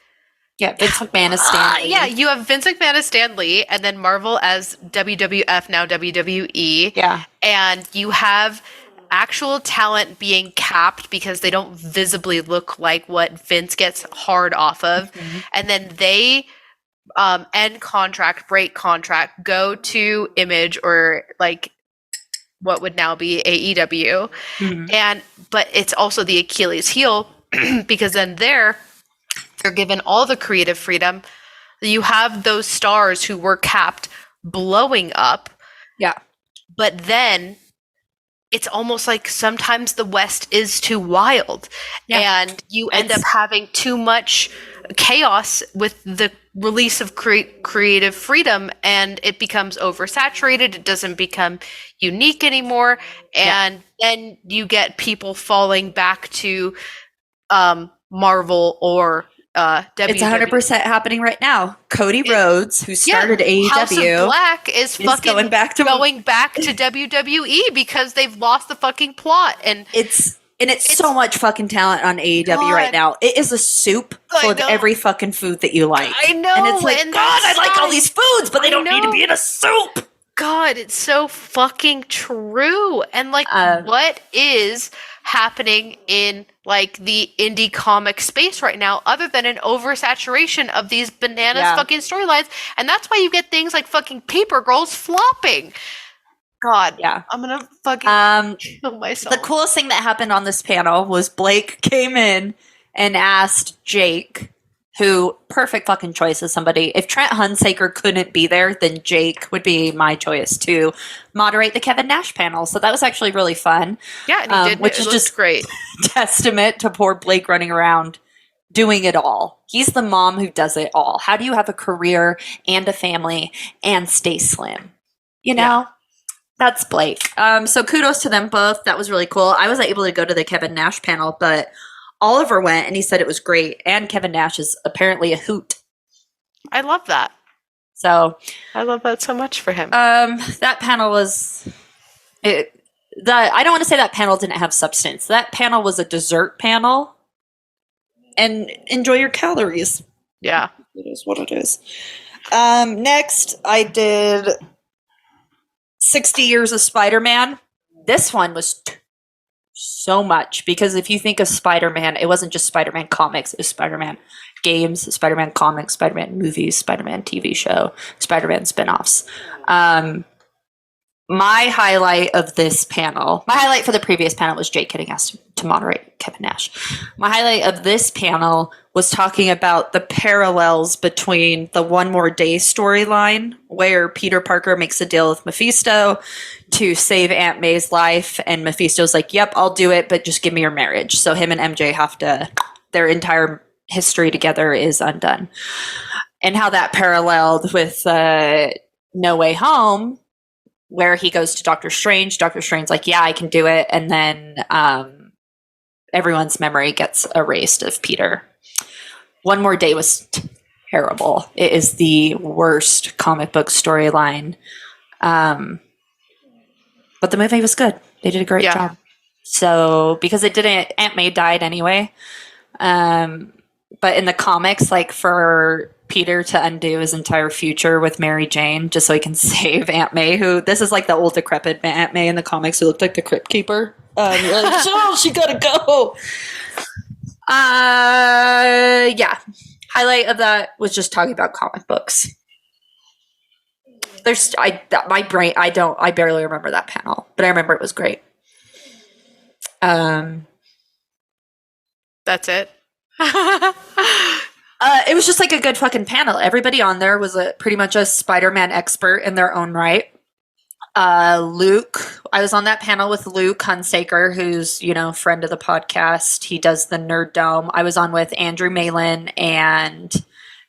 Yeah, Vince McMahon is Stan Lee. Yeah, you have Vince McMahon as Stan Lee, and then Marvel as WWF, now WWE. Yeah. And you have actual talent being capped because they don't visibly look like what Vince gets hard off of. Mm-hmm. And then they end contract, break contract, go to Image or like what would now be AEW. Mm-hmm. But it's also the Achilles heel because then they're given all the creative freedom. You have those stars who were capped blowing up. Yeah. But then it's almost like sometimes the West is too wild and you end up having too much chaos with the release of creative freedom, and it becomes oversaturated. It doesn't become unique anymore. And then you get people falling back to Marvel or WWE. It's 100% happening right now. Cody Rhodes, who started AEW, House of Black is fucking going back to WWE because they've lost the fucking plot, and it's so much fucking talent on AEW right now. It is a soup full of every fucking food that you like. I know, and it's like, God, I like all these foods, but they don't need to be in a soup. God, it's so fucking true. And like, what is happening in like the indie comic space right now other than an oversaturation of these bananas fucking storylines? And that's why you get things like fucking Paper Girls flopping. God, I'm gonna fucking kill myself. The coolest thing that happened on this panel was Blake came in and asked Jake, who, perfect fucking choice as somebody. If Trent Hunsaker couldn't be there, then Jake would be my choice to moderate the Kevin Nash panel. So that was actually really fun. Yeah, and he did, which is just great. Testament to poor Blake running around doing it all. He's the mom who does it all. How do you have a career and a family and stay slim? Yeah. That's Blake. So kudos to them both. That was really cool. I wasn't able to go to the Kevin Nash panel, but Oliver went and he said it was great. And Kevin Nash is apparently a hoot. I love that. So I love that so much for him. that panel was I don't want to say that panel didn't have substance. That panel was a dessert panel. And enjoy your calories. Yeah. It is what it is. Next, I did 60 Years of Spider-Man. This one was so much, because if you think of Spider-Man, it wasn't just Spider-Man comics, it was Spider-Man games, Spider-Man comics, Spider-Man movies, Spider-Man TV show, Spider-Man spin-offs. My highlight of this panel, my highlight for the previous panel was Jake getting asked to moderate Kevin Nash. My highlight of this panel was talking about the parallels between the One More Day storyline, where Peter Parker makes a deal with Mephisto to save Aunt May's life, and Mephisto's like, yep, I'll do it, but just give me your marriage. So him and MJ have to, their entire history together is undone. And how that paralleled with No Way Home, where he goes to Doctor Strange. Doctor Strange's like, yeah, I can do it. And then everyone's memory gets erased of Peter. One More Day was terrible. It is the worst comic book storyline. But the movie was good. They did a great job. So, because it didn't, Aunt May died anyway. But in the comics, like, for Peter to undo his entire future with Mary Jane just so he can save Aunt May, who, this is like the old decrepit Aunt May in the comics who looked like the Crypt Keeper. You're like, oh, she gotta go. Yeah. Highlight of that was just talking about comic books. I barely remember that panel, but I remember it was great. That's it. It was just like a good fucking panel. Everybody on there was pretty much a Spider-Man expert in their own right. Luke, I was on that panel with Luke Hunsaker, who's, friend of the podcast. He does the Nerd Dome. I was on with Andrew Malin and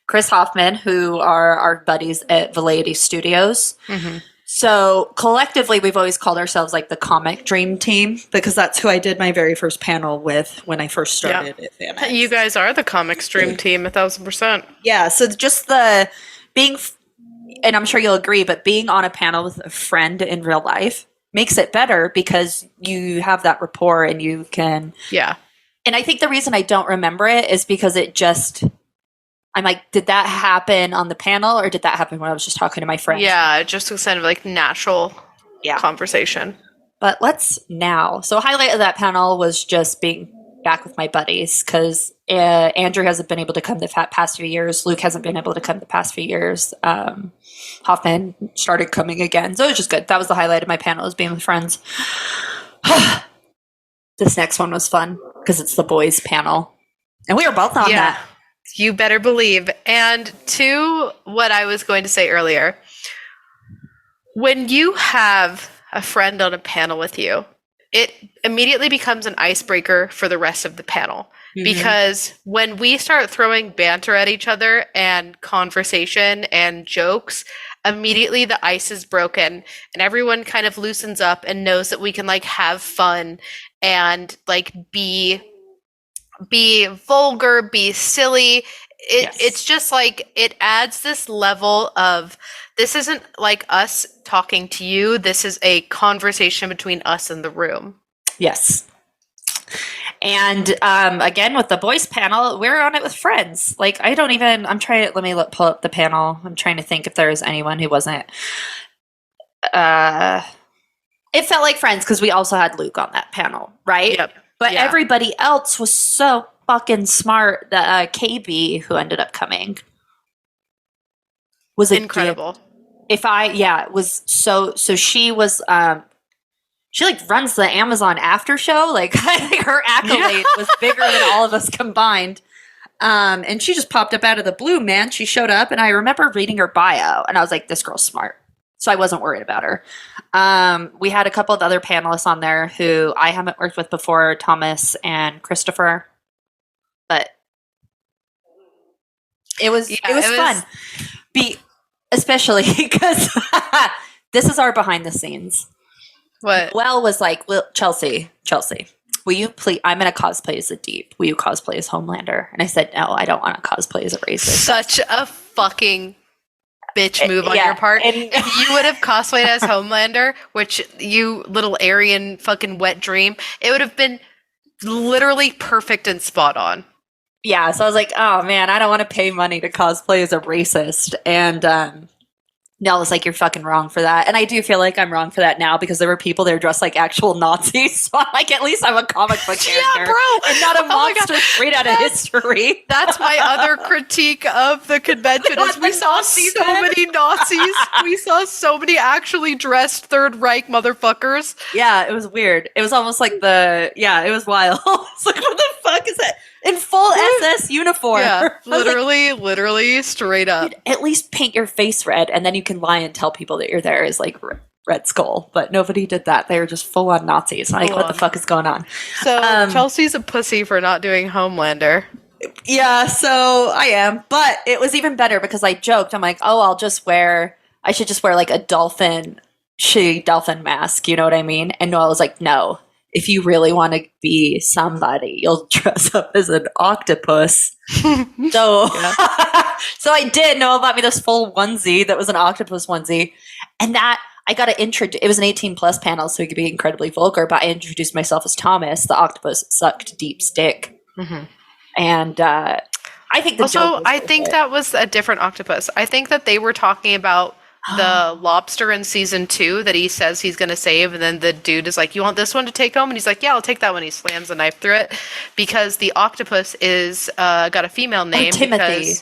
Chris Hoffman, who are our buddies at Velleity Studios. Mm-hmm. So collectively, we've always called ourselves like the Comic Dream Team, because that's who I did my very first panel with when I first started at FanX. You guys are the Comic Dream Team, 1,000%. Yeah, so just the being, and I'm sure you'll agree, but being on a panel with a friend in real life makes it better, because you have that rapport and you can... Yeah. And I think the reason I don't remember it is because it just... I'm like, did that happen on the panel, or did that happen when I was just talking to my friend? Yeah, just was kind of like natural conversation. But let's now. So highlight of that panel was just being back with my buddies, because Andrew hasn't been able to come the past few years. Luke hasn't been able to come the past few years. Hoffman started coming again. So it was just good. That was the highlight of my panel, was being with friends. This next one was fun because it's the boys panel. And we were both on that. You better believe. And to what I was going to say earlier, when you have a friend on a panel with you, it immediately becomes an icebreaker for the rest of the panel. Mm-hmm. Because when we start throwing banter at each other and conversation and jokes, immediately the ice is broken and everyone kind of loosens up and knows that we can like have fun and like be vulgar, be silly. It's just like, it adds this level of, this isn't like us talking to you. This is a conversation between us and the room. Yes. And again, with the boys panel, we're on it with friends. Like, let me pull up the panel. I'm trying to think if there's anyone who wasn't. It felt like friends because we also had Luke on that panel, right? Yep. But everybody else was so fucking smart. The KB, who ended up coming, was incredible. Was so she was she like runs the Amazon after show. Like, I think her accolade was bigger than all of us combined. And she just popped up out of the blue, man. She showed up, and I remember reading her bio, and I was like, this girl's smart. So I wasn't worried about her. We had a couple of other panelists on there who I haven't worked with before, Thomas and Christopher. But it was fun. Especially because this is our behind the scenes. What? Well, was like, Chelsea, will you please? I'm going to cosplay as a Deep. Will you cosplay as Homelander? And I said, no, I don't want to cosplay as a racist. Such a fucking bitch move on Yeah, your part. and- If you would have cosplayed as Homelander, which you little Aryan fucking wet dream, it would have been literally perfect and spot on. Yeah, so I was like, oh man, I don't want to pay money to cosplay as a racist. And Nell was like, you're fucking wrong for that. And I do feel like I'm wrong for that now because there were people there dressed like actual Nazis. So I'm like, at least I'm a comic book character. Yeah, bro! And not a Oh my God. monster straight out of history. That's my other critique of the convention is we saw so many Nazis. We saw so many actually dressed Third Reich motherfuckers. Yeah, it was weird. It was almost like it was wild. It's like, what the fuck is that? In full SS uniform. Yeah, I was like, literally straight up. dude, at least paint your face red and then you can lie and tell people that you're there as like Red Skull. But nobody did that. They were just full on Nazis. I'm like, what the fuck is going on? So Chelsea's a pussy for not doing Homelander. Yeah, so I am. But it was even better because I joked. I'm like, oh, I should just wear like a shitty dolphin mask. You know what I mean? And Noel was like, no. If you really want to be somebody, you'll dress up as an octopus. So, so I did. Noel bought me this full onesie that was an octopus onesie. And that I got to introduce, it was an 18 plus panel, so it could be incredibly vulgar, but I introduced myself as Thomas, the octopus sucked deep stick. Mm-hmm. And I think that was a different octopus. I think that they were talking about the lobster in season 2 that he says he's going to save, and then the dude is like, you want this one to take home? And he's like, yeah, I'll take that one. He slams a knife through it because the octopus is got a female name. Timothy.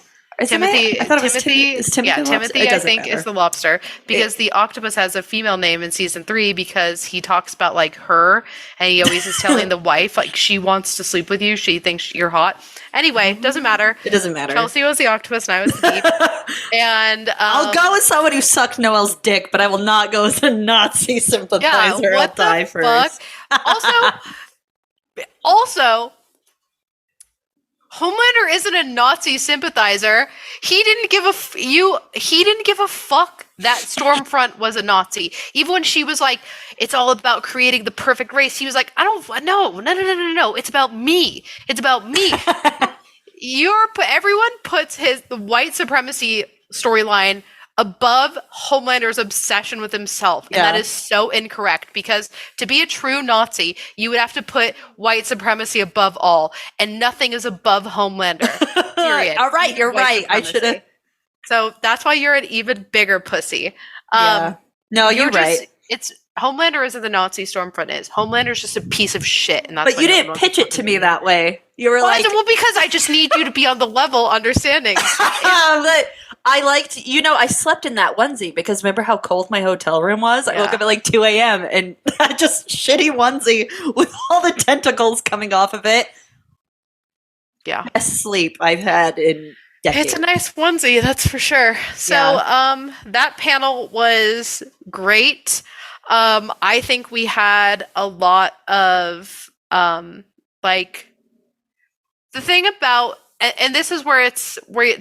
Timothy. I thought it was Timothy. Timothy, I think, is the lobster because the octopus has a female name in season 3 because he talks about like her, and he always is telling the wife like she wants to sleep with you. She thinks you're hot. Anyway, doesn't matter. It doesn't matter. Chelsea was the octopus, and I was the deep. And I'll go with someone who sucked Noel's dick, but I will not go with a Nazi sympathizer. Yeah, what I'll die first. Also, Homelander isn't a Nazi sympathizer. He didn't give a fuck that Stormfront was a Nazi. Even when she was like, it's all about creating the perfect race, he was like, no. It's about me. It's about me. Everyone puts the white supremacy storyline above Homelander's obsession with himself. And that is so incorrect because to be a true Nazi, you would have to put white supremacy above all. And nothing is above Homelander. Period. All right, you're right. Supremacy. I should have. So that's why you're an even bigger pussy. No, you're right. Homelander isn't the Nazi Stormfront is. Homelander's just a piece of shit. And that's but you didn't pitch it to me that way. You were like... Well, because I just need you to be on the level understanding. But I liked... I slept in that onesie because remember how cold my hotel room was? I woke up at like 2 a.m. and that just shitty onesie with all the tentacles coming off of it. Yeah. Best sleep I've had in decades. It's a nice onesie, that's for sure. So that panel was great. I think we had a lot of the thing about, and this is where it's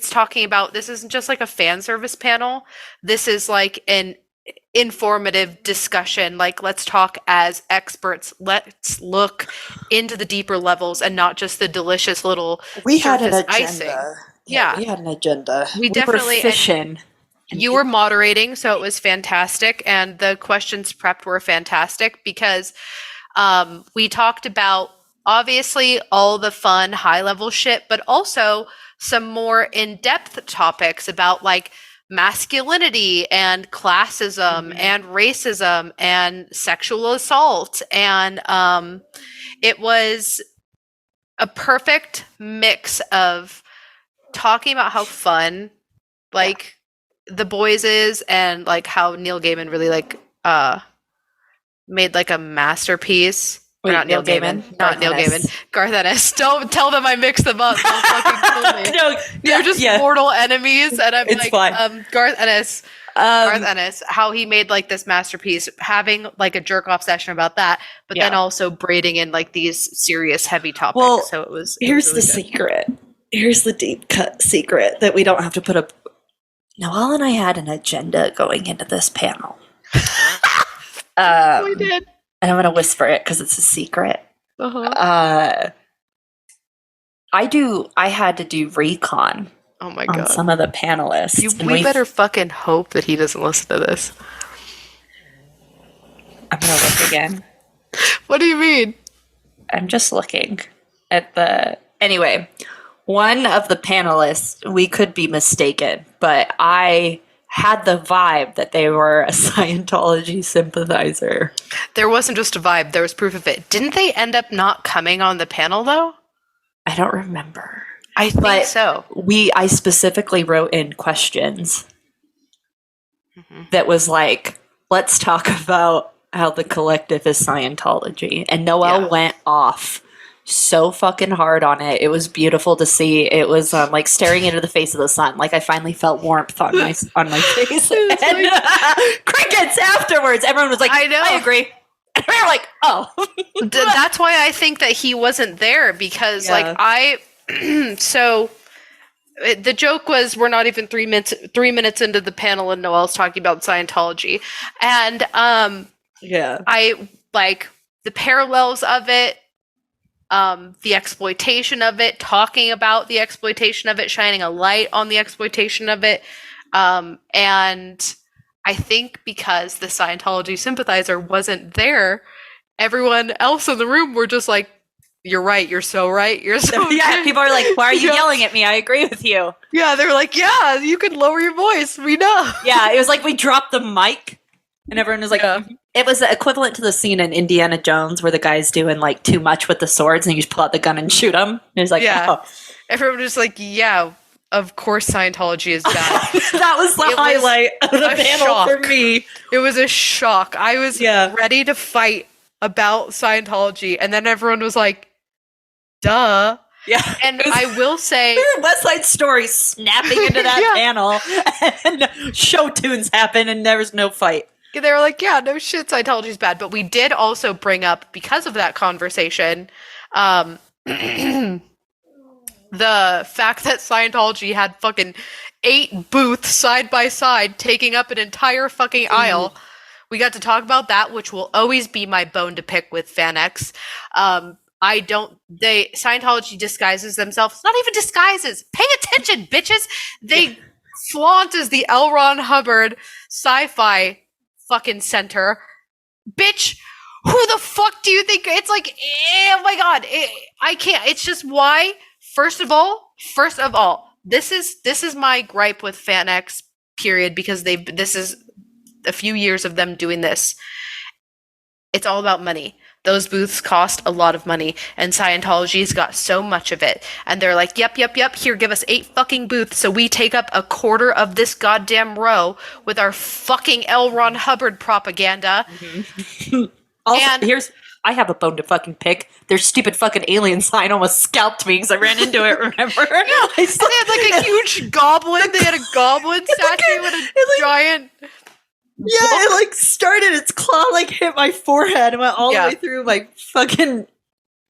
talking about, this isn't just like a fan service panel. This is like an informative discussion. Like, let's talk as experts. Let's look into the deeper levels and not just the delicious little we had an agenda. Icing. Yeah, we had an agenda. We definitely were fishing. You were moderating, so it was fantastic, and the questions prepped were fantastic because we talked about obviously all the fun high-level shit, but also some more in-depth topics about like masculinity and classism and racism and sexual assault, and it was a perfect mix of talking about how fun The Boys is, and like how Neil Gaiman really made like a masterpiece. Wait, not Neil Gaiman. Not Neil Gaiman. Garth Ennis. Don't tell them I mixed them up. They'll fucking kill me. They're just mortal enemies, and I'm it's fine. Garth Ennis. Garth Ennis, how he made like this masterpiece, having like a jerk off session about that, but then also braiding in like these serious, heavy topics. Well, so it was. Here's really the secret. Here's the deep cut secret that we don't have to put up. Noelle and I had an agenda going into this panel. We did. And I'm going to whisper it because it's a secret. Uh-huh. I had to do recon Oh my on god. some of the panelists. And We better fucking hope that he doesn't listen to this. I'm gonna look again. What do you mean? I'm just looking at the. Anyway, one of the panelists, we could be mistaken, but I had the vibe that they were a Scientology sympathizer. There wasn't just a vibe, there was proof of it. Didn't they end up not coming on the panel, though? I don't remember. I think so. I specifically wrote in questions that was like, let's talk about how the collective is Scientology. And Noelle went off so fucking hard on it. It was beautiful to see. It was like staring into the face of the sun. Like I finally felt warmth on my face. And crickets afterwards. Everyone was like, I know. I agree. And we were like, oh. That's why I think that he wasn't there because so the joke was we're not even 3 minutes into the panel and Noelle's talking about Scientology. And I like the parallels of it, the exploitation of it, talking about the exploitation of it, shining a light on the exploitation of it. And I think because the Scientology sympathizer wasn't there, everyone else in the room were just like, you're right, you're so right, you're so yeah, people are like, why are you yelling at me? I agree with you. Yeah, they were like, yeah, you can lower your voice, we know. Yeah, it was like we dropped the mic and everyone was like, It was equivalent to the scene in Indiana Jones where the guy's doing like too much with the swords and you just pull out the gun and shoot him. And it was like, everyone was like, yeah, of course Scientology is bad. That was the highlight of the panel for me. It was a shock. I was ready to fight about Scientology, and then everyone was like, duh. Yeah. And I will say, West Side Story snapping into that panel, and show tunes happen, and there was no fight. They were like, yeah, no shit, Scientology's bad. But we did also bring up, because of that conversation, the fact that Scientology had fucking 8 booths side by side taking up an entire fucking aisle. We got to talk about that, which will always be my bone to pick with FanX. Scientology disguises themselves. Not even disguises. Pay attention, bitches. They flaunt as the L. Ron Hubbard sci-fi fucking center. Bitch, who the fuck do you think? It's like, oh my god. I can't. It's just why, first of all, this is my gripe with FanX, period, because this is a few years of them doing this. It's all about money. Those booths cost a lot of money, and Scientology's got so much of it. And they're like, yep, here, give us 8 fucking booths so we take up a quarter of this goddamn row with our fucking L. Ron Hubbard propaganda. Mm-hmm. Also, I have a bone to fucking pick. Their stupid fucking alien sign almost scalped me because I ran into it, remember? Yeah, they had like a huge goblin. They had a goblin statue with a giant... Yeah, it like started, its claw like hit my forehead and went all the way through my fucking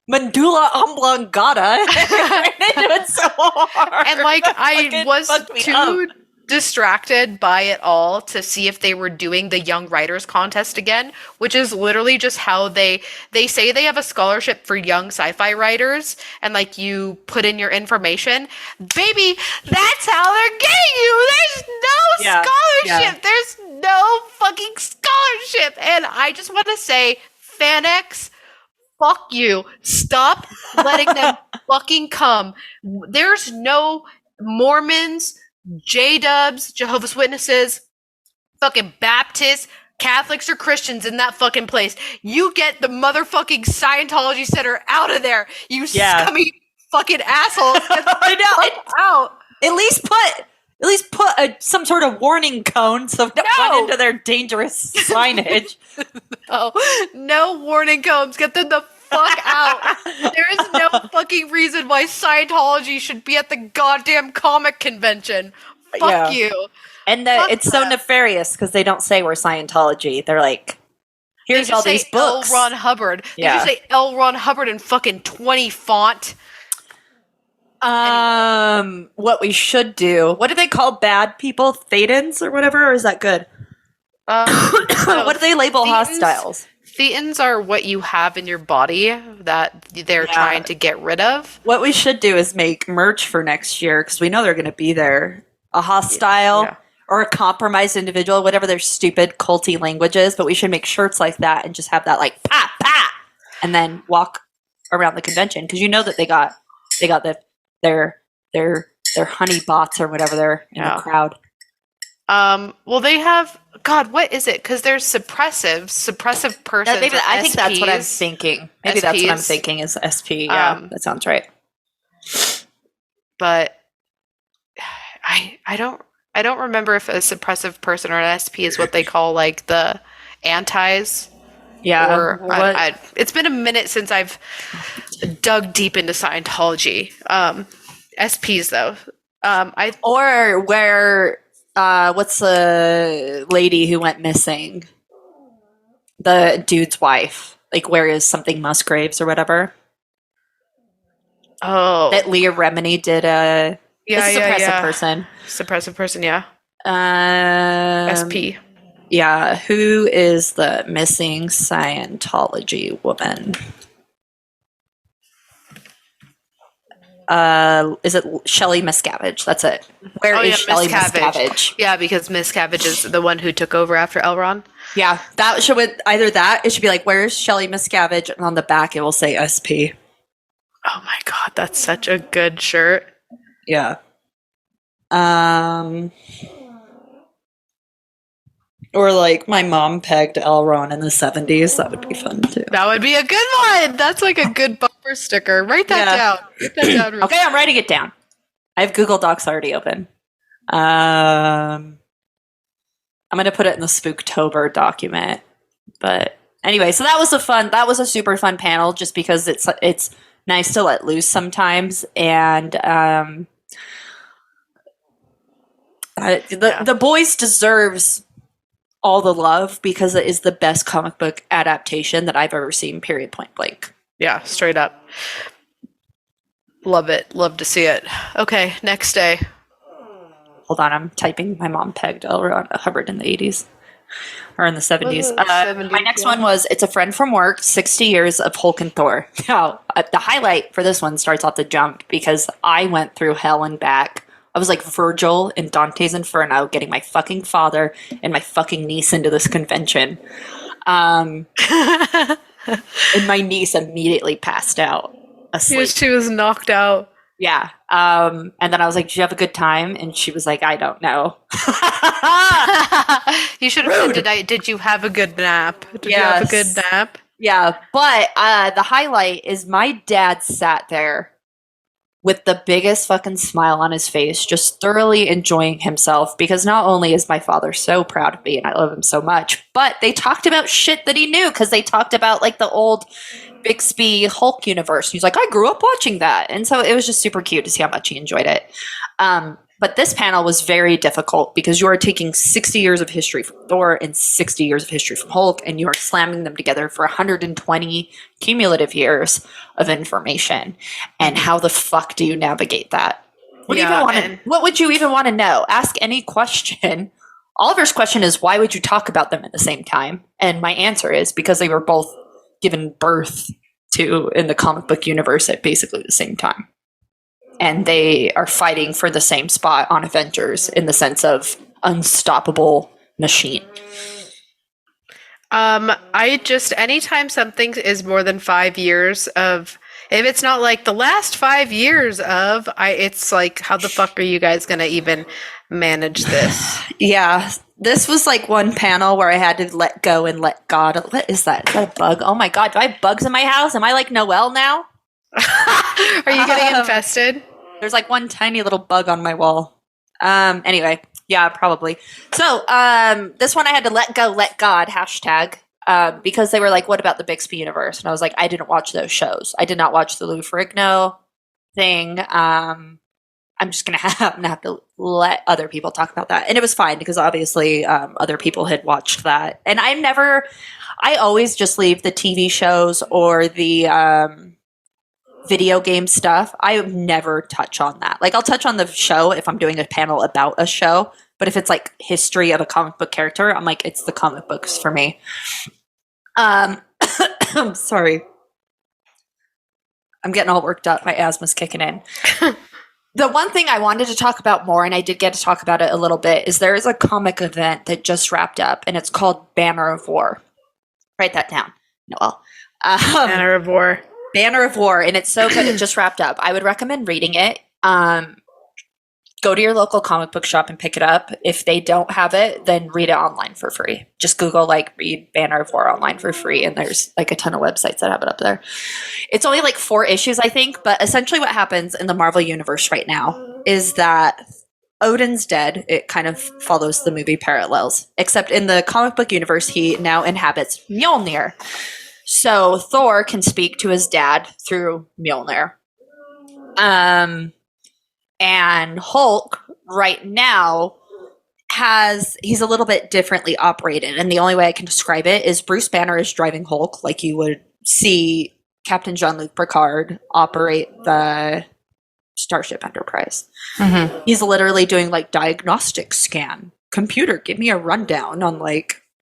medulla oblongata. I ran into it so hard. And like, I was too distracted by it all to see if they were doing the Young Writers Contest again, which is literally just how they say they have a scholarship for young sci-fi writers, and like you put in your information. Baby, that's how they're getting you. There's no scholarship. There's no fucking scholarship. And I just want to say, FanX, fuck you. Stop letting them fucking come. There's no Mormons, J-dubs, Jehovah's Witnesses, fucking Baptists, Catholics, or Christians in that fucking place. You get the motherfucking Scientology Center out of there, you scummy fucking assholes. I know. Out. At least put some sort of warning cone so don't run into their dangerous signage. No warning cones. Get them the fuck out. There is no fucking reason why Scientology should be at the goddamn comic convention. Fuck you. And it's so nefarious because they don't say we're Scientology. They're like, here's all these books. L. Ron Hubbard. They just say L. Ron Hubbard in fucking 20 font. What we should do, what do they call bad people? Thetans or whatever? Or is that good? What do they label hostiles? Thetans are what you have in your body that they're trying to get rid of. What we should do is make merch for next year because we know they're going to be there. A hostile or a compromised individual, whatever their stupid culty language is, but we should make shirts like that and just have that like pa pa, and then walk around the convention because you know that they got their honey bots or whatever they're in the crowd. Well, they have God. What is it? Because there's suppressive persons. I think that's what I'm thinking. Maybe that's what I'm thinking is SP. Yeah, that sounds right. But I don't remember if a suppressive person or an SP is what they call like the antis. Yeah. Or it's been a minute since I've dug deep into Scientology. SPs though. Or where what's the lady who went missing? The dude's wife. Like where is something Musgraves or whatever? Oh. That Leah Remini did a suppressive person. Suppressive person, yeah. SP. Yeah, who is the missing Scientology woman? Is it Shelley Miscavige? That's it. Where is Shelley Miscavige? Yeah, because Miscavige is the one who took over after Elrond. Yeah, that should it should be like, where is Shelley Miscavige? And on the back it will say SP. Oh my god, that's such a good shirt. Yeah. Or like my mom pegged Elrond in the 70s. That would be fun too. That would be a good one. That's like a good bumper sticker. Write that down. Write that down. Okay, I'm writing it down. I have Google Docs already open. I'm going to put it in the Spooktober document. But anyway, so that was a super fun panel just because it's nice to let loose sometimes. And the boys deserves all the love because it is the best comic book adaptation that I've ever seen, period, point blank. Yeah, straight up. Love it. Love to see it. Okay, next day. Hold on, I'm typing. My mom pegged L. Ron Hubbard in the 80s. Or in the 70s. My next one was, it's a friend from work, 60 years of Hulk and Thor. Now, the highlight for this one starts off the jump because I went through hell and back. I was like Virgil in Dante's Inferno, getting my fucking father and my fucking niece into this convention. And my niece immediately passed out asleep. She was knocked out. Yeah. And then I was like, did you have a good time? And she was like, I don't know. You should have said, did you have a good nap? Did you have a good nap? Yeah. But the highlight is my dad sat there with the biggest fucking smile on his face, just thoroughly enjoying himself, because not only is my father so proud of me and I love him so much, but they talked about shit that he knew, because they talked about like the old Bixby Hulk universe. He's like, I grew up watching that. And so it was just super cute to see how much he enjoyed it. But this panel was very difficult because you are taking 60 years of history from Thor and 60 years of history from Hulk, and you are slamming them together for 120 cumulative years of information. And how the fuck do you navigate that? What would you even want to know? Ask any question. Oliver's question is, why would you talk about them at the same time? And my answer is because they were both given birth to in the comic book universe at basically the same time. And they are fighting for the same spot on Avengers in the sense of unstoppable machine. Anytime something is more than 5 years of, if it's not like the last 5 years of, it's like, how the fuck are you guys going to even manage this? Yeah. This was like one panel where I had to let go and let God. What is that? Is that a bug? Oh my God. Do I have bugs in my house? Am I like Noelle now? Are you getting infested? There's like one tiny little bug on my wall. Anyway, yeah, probably. So this one I had to let go, let God, hashtag, because they were like, what about the Bixby universe? And I was like, I didn't watch those shows. I did not watch the Lou Ferrigno thing. I'm just going to have to let other people talk about that. And it was fine because obviously other people had watched that. And I always just leave the TV shows or the video game stuff. I would never touch on that. Like, I'll touch on the show if I'm doing a panel about a show, but if it's like history of a comic book character, I'm like, it's the comic books for me. I'm sorry. I'm getting all worked up. My asthma's kicking in. The one thing I wanted to talk about more, and I did get to talk about it a little bit, is there is a comic event that just wrapped up, and it's called Banner of War. Write that down, Noel. Banner of War. Banner of War, and it's so good. It just wrapped up. I would recommend reading it. Go to your local comic book shop and pick it up. If they don't have it, then read it online for free. Just Google read Banner of War online for free, and there's a ton of websites that have it up there. It's only 4 issues, I think, but essentially what happens in the Marvel Universe right now is that Odin's dead. It kind of follows the movie parallels, except in the comic book universe, he now inhabits Mjolnir. So Thor can speak to his dad through Mjolnir. And Hulk right now he's a little bit differently operated. And the only way I can describe it is Bruce Banner is driving Hulk like you would see Captain Jean-Luc Picard operate the Starship Enterprise. Mm-hmm. He's literally doing diagnostic scan. Computer, give me a rundown on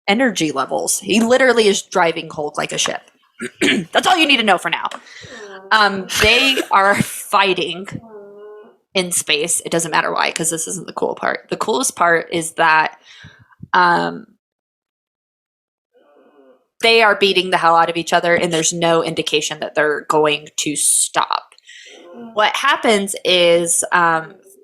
energy levels. He literally is driving Hulk like a ship. That's all you need to know for now. They are fighting in space. It doesn't matter why, because this isn't the cool part. The coolest part is that they are beating the hell out of each other, and there's no indication that they're going to stop. What happens is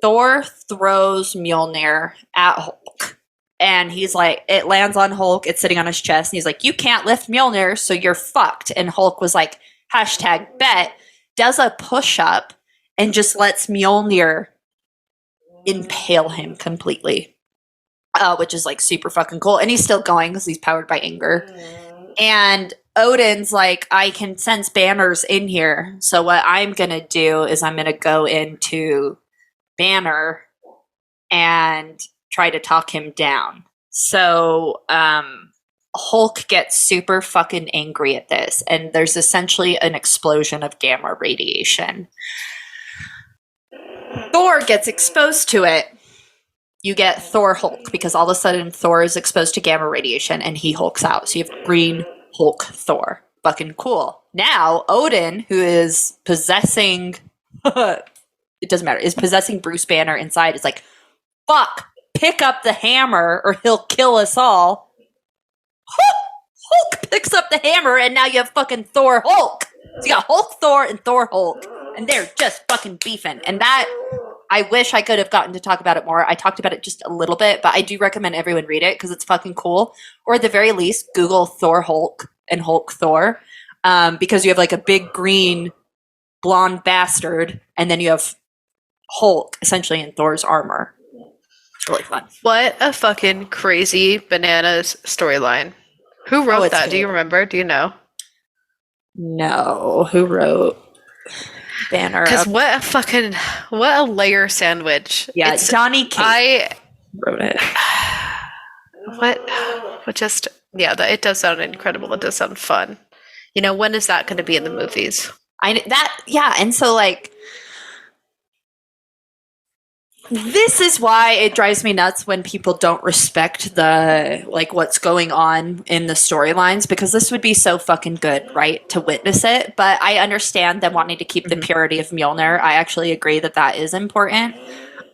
Thor throws Mjolnir at Hulk, and he's it lands on Hulk. It's sitting on his chest, and he's like, you can't lift Mjolnir, so you're fucked. And Hulk was like, #bet, does a push-up, and just lets Mjolnir impale him completely, which is super fucking cool. And he's still going because he's powered by anger. And Odin's I can sense Banner's in here. So what I'm going to do is I'm going to go into Banner and try to talk him down. So Hulk gets super fucking angry at this. And there's essentially an explosion of gamma radiation. Thor gets exposed to it. You get Thor Hulk, because all of a sudden Thor is exposed to gamma radiation and he hulks out. So you have Green Hulk Thor. Fucking cool. Now, Odin, who is possessing... it doesn't matter. Is possessing Bruce Banner inside. Is fuck, pick up the hammer or he'll kill us all. Hulk picks up the hammer and now you have fucking Thor Hulk. So you got Hulk Thor and Thor Hulk. And they're just fucking beefing. And that, I wish I could have gotten to talk about it more. I talked about it just a little bit, but I do recommend everyone read it because it's fucking cool. Or at the very least, Google Thor Hulk and Hulk Thor. Because you have a big green blonde bastard, and then you have Hulk essentially in Thor's armor. It's really fun. What a fucking crazy bananas storyline. Who wrote that? Good. Do you remember? Do you know? No. Who wrote Banner? Because what a layer sandwich. Yeah, it's Johnny Cage. I wrote it. It does sound incredible. It does sound fun. When is that going to be in the movies? And so this is why it drives me nuts when people don't respect the what's going on in the storylines, because this would be so fucking good, right, to witness it. But I understand them wanting to keep the purity of Mjolnir. I actually agree that is important.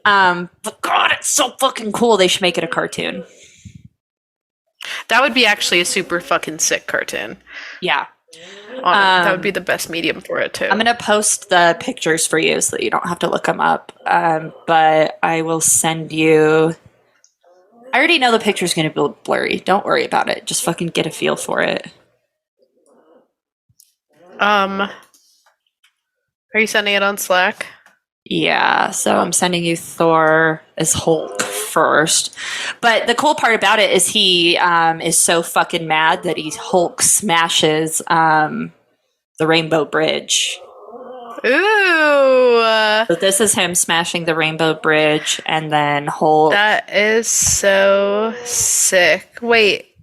But God, it's so fucking cool. They should make it a cartoon. That would be actually a super fucking sick cartoon. Yeah. That would be the best medium for it too. I'm going to post the pictures for you so that you don't have to look them up. But I will send you... I already know the picture's going to be blurry. Don't worry about it. Just fucking get a feel for it. Are you sending it on Slack? Yeah, so I'm sending you Thor as Hulk first. But the cool part about it is he is so fucking mad that Hulk smashes the Rainbow Bridge. Ooh! So this is him smashing the Rainbow Bridge, and then Hulk... That is so sick. Wait,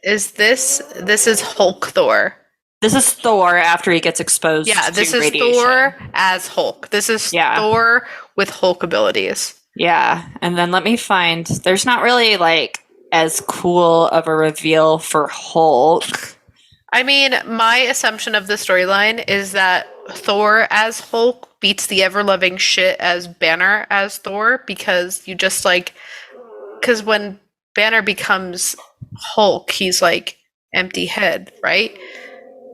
is this is Hulk Thor? This is Thor after he gets exposed to radiation. Yeah, this is Thor as Hulk. This is Thor with Hulk abilities. Yeah, and then let me find... There's not really, as cool of a reveal for Hulk. I mean, my assumption of the storyline is that Thor as Hulk beats the ever-loving shit as Banner as Thor because you just like, because when Banner becomes Hulk, he's like empty head, right?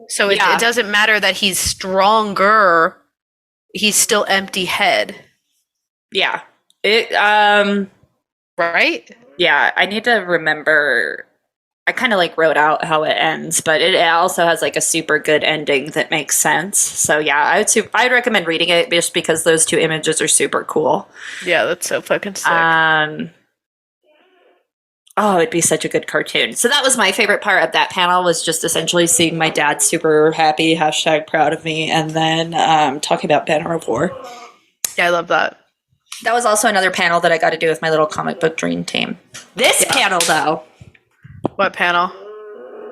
So it Yeah. doesn't matter that he's stronger, he's still empty head, Yeah. right? Yeah, I need to remember. I kind of like wrote out how it ends, but it also has like a super good ending that makes sense. So yeah, I'd recommend reading it just because those two images are super cool. Yeah, that's so fucking sick. Oh, it'd be such a good cartoon. So that was my favorite part of that panel, was just essentially seeing my dad super happy, #proud of me, and then talking about Banner of War. Yeah, I love that. That was also another panel that I got to do with my little comic book dream team. This panel, though. What panel?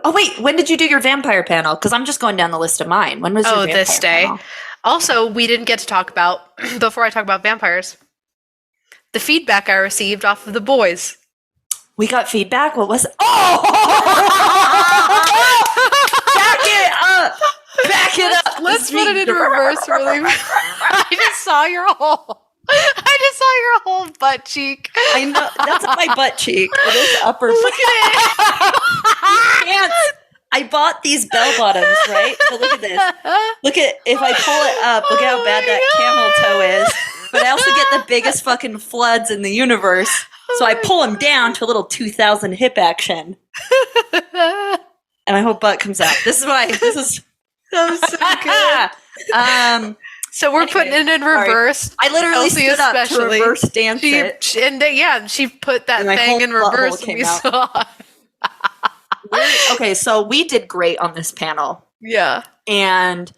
Oh, wait. When did you do your vampire panel? Because I'm just going down the list of mine. When was your vampire this day. panel? Also, we didn't get to talk about, before I talk about vampires, the feedback I received off of the boys. We got feedback? What was it? Oh! Back it up! Back it up! Let's put it in reverse really. I just saw your whole butt cheek. I know. That's my butt cheek. It is upper. Look at it. Pants. I bought these bell bottoms, right? So look at this. Look at, if I pull it up, look at how bad that camel toe is. But I also get the biggest fucking floods in the universe. So I pull them down to a little 2000 hip action. And my whole butt comes out. This is that was so good. So we're putting it in reverse. Sorry. I literally stood up to reverse dance it. She put that thing in reverse and we saw. Okay, so we did great on this panel. Yeah. And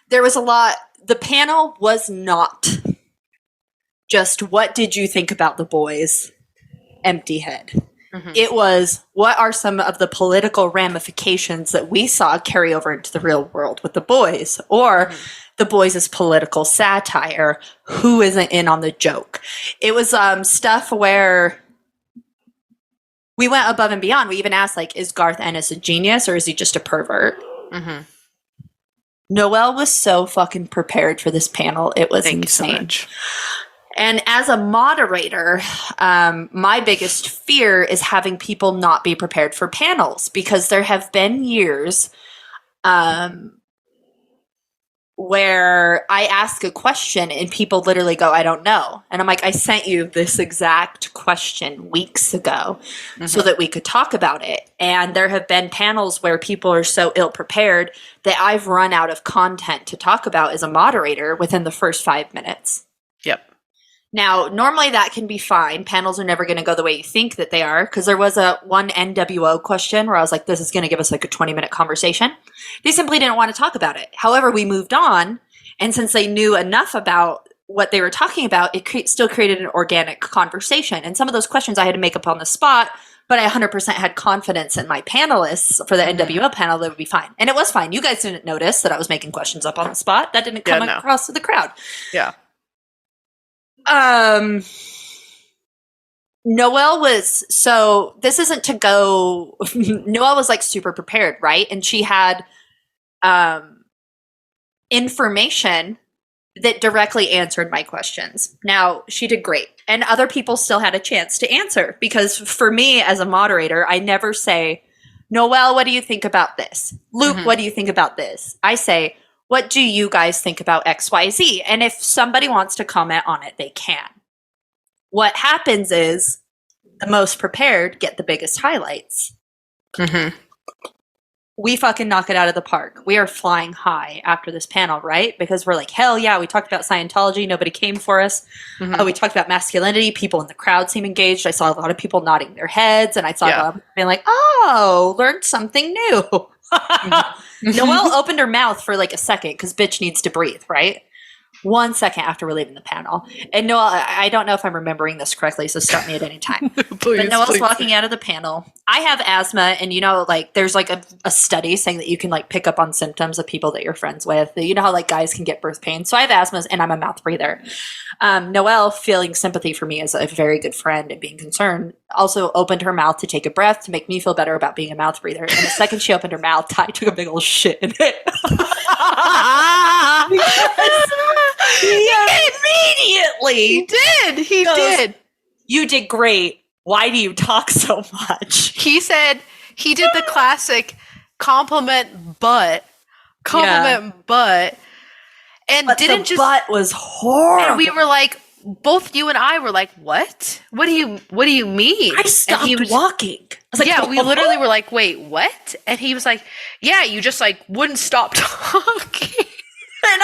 there was a lot. The panel was not just, what did you think about the boys? Empty head. Mm-hmm. It was, what are some of the political ramifications that we saw carry over into the real world with the boys? Or the boys' political satire. Who isn't in on the joke? It was stuff where we went above and beyond. We even asked, like, is Garth Ennis a genius or is he just a pervert? Mm-hmm. Noelle was so fucking prepared for this panel. It was insane. Thank you so much. And as a moderator, my biggest fear is having people not be prepared for panels, because there have been years where I ask a question and people literally go, I don't know. And I'm like, I sent you this exact question weeks ago so that we could talk about it. And there have been panels where people are so ill prepared that I've run out of content to talk about as a moderator within the first 5 minutes. Yep. Now, normally that can be fine. Panels are never going to go the way you think that they are, because there was one NWO question where I was like, this is going to give us like a 20-minute conversation. They simply didn't want to talk about it. However, we moved on, and since they knew enough about what they were talking about, it still created an organic conversation. And some of those questions I had to make up on the spot, but I 100% had confidence in my panelists for the NWO panel that would be fine. And it was fine. You guys didn't notice that I was making questions up on the spot. That didn't come across to the crowd. Yeah. Noelle was, so this isn't to go, Noelle was like super prepared, right? And she had information that directly answered my questions. Now, she did great. And other people still had a chance to answer, because for me as a moderator, I never say, Noelle, what do you think about this? Luke, what do you think about this? I say, what do you guys think about XYZ? And if somebody wants to comment on it, they can. What happens is the most prepared get the biggest highlights. Mm-hmm. We fucking knock it out of the park. We are flying high after this panel, right? Because we're like, hell yeah, we talked about Scientology. Nobody came for us. We talked about masculinity. People in the crowd seem engaged. I saw a lot of people nodding their heads. And I saw a lot of people being like, oh, learned something new. Noelle opened her mouth for like a second because bitch needs to breathe, right? 1 second after we're leaving the panel. And Noel, I don't know if I'm remembering this correctly, so stop me at any time. Please, but Noel's please. walking out of the panel. I have asthma, and like there's like a study saying that you can like pick up on symptoms of people that you're friends with. You know how like guys can get birth pains. So I have asthma, and I'm a mouth breather. Noelle, feeling sympathy for me as a very good friend and being concerned, also opened her mouth to take a breath to make me feel better about being a mouth breather. And the second she opened her mouth, Ty took a big old shit in it. He immediately He did. You did great. Why do you talk so much? He said he did the classic compliment butt. And but didn't the just butt was horrible. and we were like, both you and I were like, what? What do you mean? I stopped walking. I was like, yeah, we literally were like, wait, what? And he was like, yeah, you just like wouldn't stop talking. And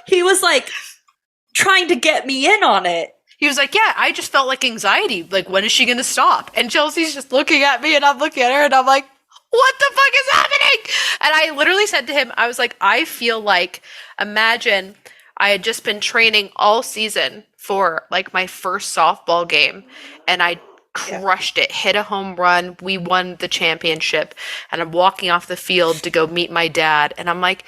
he was like trying to get me in on it. He was like, yeah, I just felt like anxiety. Like, when is she going to stop? And Chelsea's just looking at me and I'm looking at her and I'm like, what the fuck is happening? And I literally said to him, I was like, I feel like, imagine I had just been training all season for like my first softball game and I crushed it, hit a home run. We won the championship and I'm walking off the field to go meet my dad. And I'm like,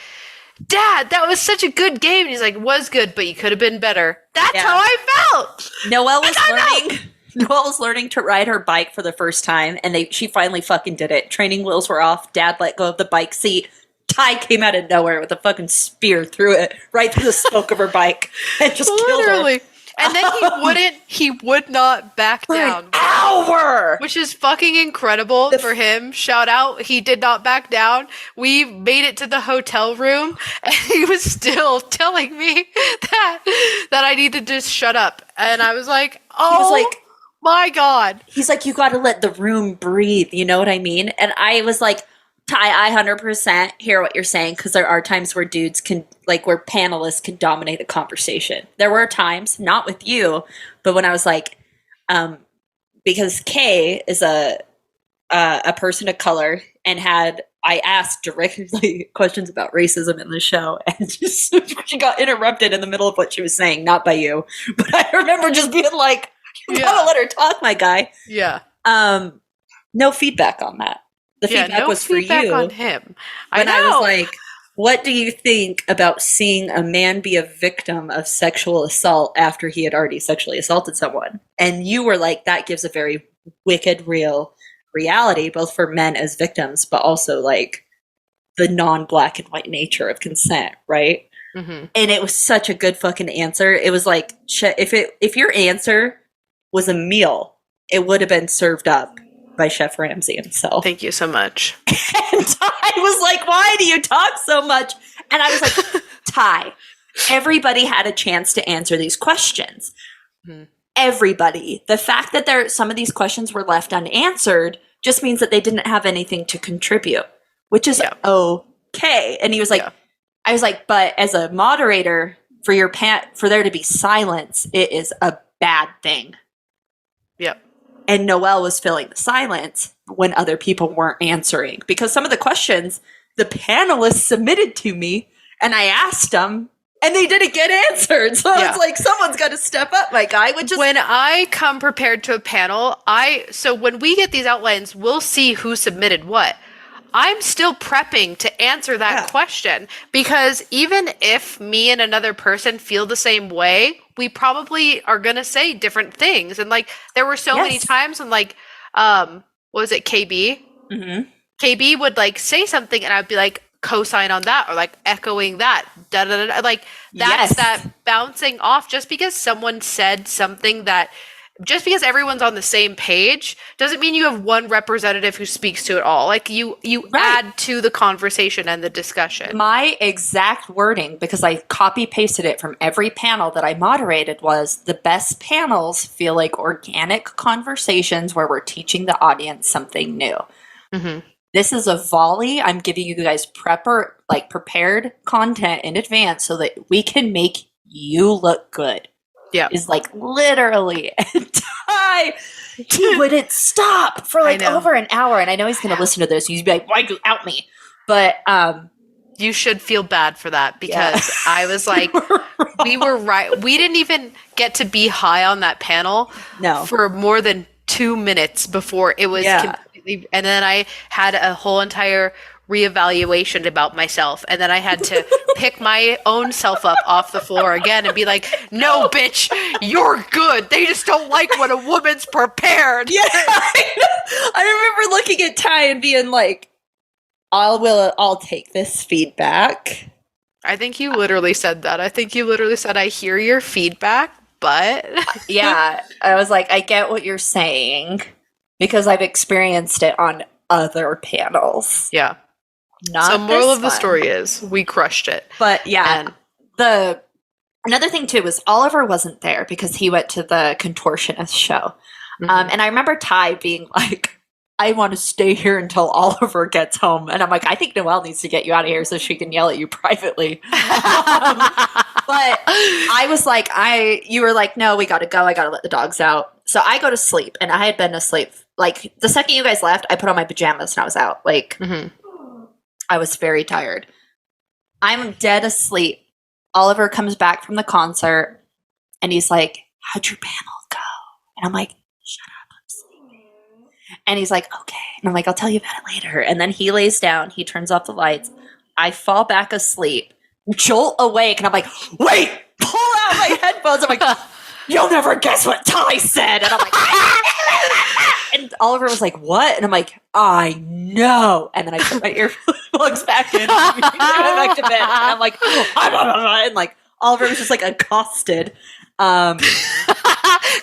Dad, that was such a good game. And he's like, was good, but you could have been better. That's how I felt. Noelle was learning to ride her bike for the first time, and she finally fucking did it. Training wheels were off. Dad let go of the bike seat. Ty came out of nowhere with a fucking spear through it, right through the spoke of her bike, and just killed her. And then he would not back down. An hour! Which is fucking incredible for him. Shout out. He did not back down. We made it to the hotel room and he was still telling me that I need to just shut up. And I was like, my God. He's like, you got to let the room breathe. You know what I mean? And I was like, Ty, I 100% hear what you're saying, because there are times where dudes can, like, where panelists can dominate a conversation. There were times, not with you, but when I was like, because Kay is a person of color, and I asked directly questions about racism in the show, and she got interrupted in the middle of what she was saying, not by you, but I remember just being like, you gotta let her talk, my guy. Yeah. No feedback on that. The feedback was for you. On him. I was like, what do you think about seeing a man be a victim of sexual assault after he had already sexually assaulted someone? And you were like, that gives a very wicked, real reality, both for men as victims, but also like the non-black and white nature of consent, right? Mm-hmm. And it was such a good fucking answer. It was like, if your answer was a meal, it would have been served up by Chef Ramsay himself. Thank you so much. And Ty was like, why do you talk so much? And I was like, Ty, everybody had a chance to answer these questions. Mm-hmm. Everybody. The fact that some of these questions were left unanswered just means that they didn't have anything to contribute, which is okay. And he was like, I was like, but as a moderator, for there to be silence, it is a bad thing. Yep. And Noelle was filling the silence when other people weren't answering, because some of the questions the panelists submitted to me and I asked them and they didn't get answered. So it's like, someone's got to step up, my guy. When I come prepared to a panel, so when we get these outlines, we'll see who submitted what. I'm still prepping to answer that question, because even if me and another person feel the same way, we probably are going to say different things. And like, there were so many times when like, what was it, KB? Mm-hmm. KB would like say something and I'd be like, co-sign on that, or like echoing that. Da, da, da, da. Like that's that bouncing off. Just because someone said something just because everyone's on the same page doesn't mean you have one representative who speaks to it all. Like you add to the conversation and the discussion. My exact wording, because I copy pasted it from every panel that I moderated, was the best panels feel like organic conversations where we're teaching the audience something new. Mm-hmm. This is a volley. I'm giving you guys prepared content in advance so that we can make you look good. Yeah. Is like literally, and Ty, he wouldn't stop for like over an hour. And I know he's going to listen to this. He's be like, why'd you out me? But You should feel bad for that because I was like, we were right. We didn't even get to be high on that panel for more than 2 minutes before it was completely. And then I had a whole entire reevaluation about myself. And then I had to pick my own self up off the floor again and be like, no, bitch, you're good. They just don't like when a woman's prepared. Yeah. I remember looking at Ty and being like, I'll take this feedback. I think you literally said that. I think you literally said, I hear your feedback, but... Yeah, I was like, I get what you're saying because I've experienced it on other panels. Yeah. Not so moral of the story is, we crushed it. But yeah, another thing too was Oliver wasn't there because he went to the contortionist show. And I remember Ty being like, I want to stay here until Oliver gets home. And I'm like, I think Noelle needs to get you out of here so she can yell at you privately. But I was like, you were like, no, we got to go. I got to let the dogs out. So I go to sleep and I had been asleep. Like the second you guys left, I put on my pajamas and I was out. Like I was very tired. I'm dead asleep. Oliver comes back from the concert and he's like, how'd your panel go? And I'm like, shut up. And he's like, okay. And I'm like, I'll tell you about it later. And then he lays down. He turns off the lights. I fall back asleep, jolt awake. And I'm like, wait, pull out my headphones. I'm like, you'll never guess what Ty said. And I'm like, and Oliver was like, what? And I'm like, I know. And then I put my earplugs back in. And I went back to bed. And I'm like, and like, Oliver was just like accosted.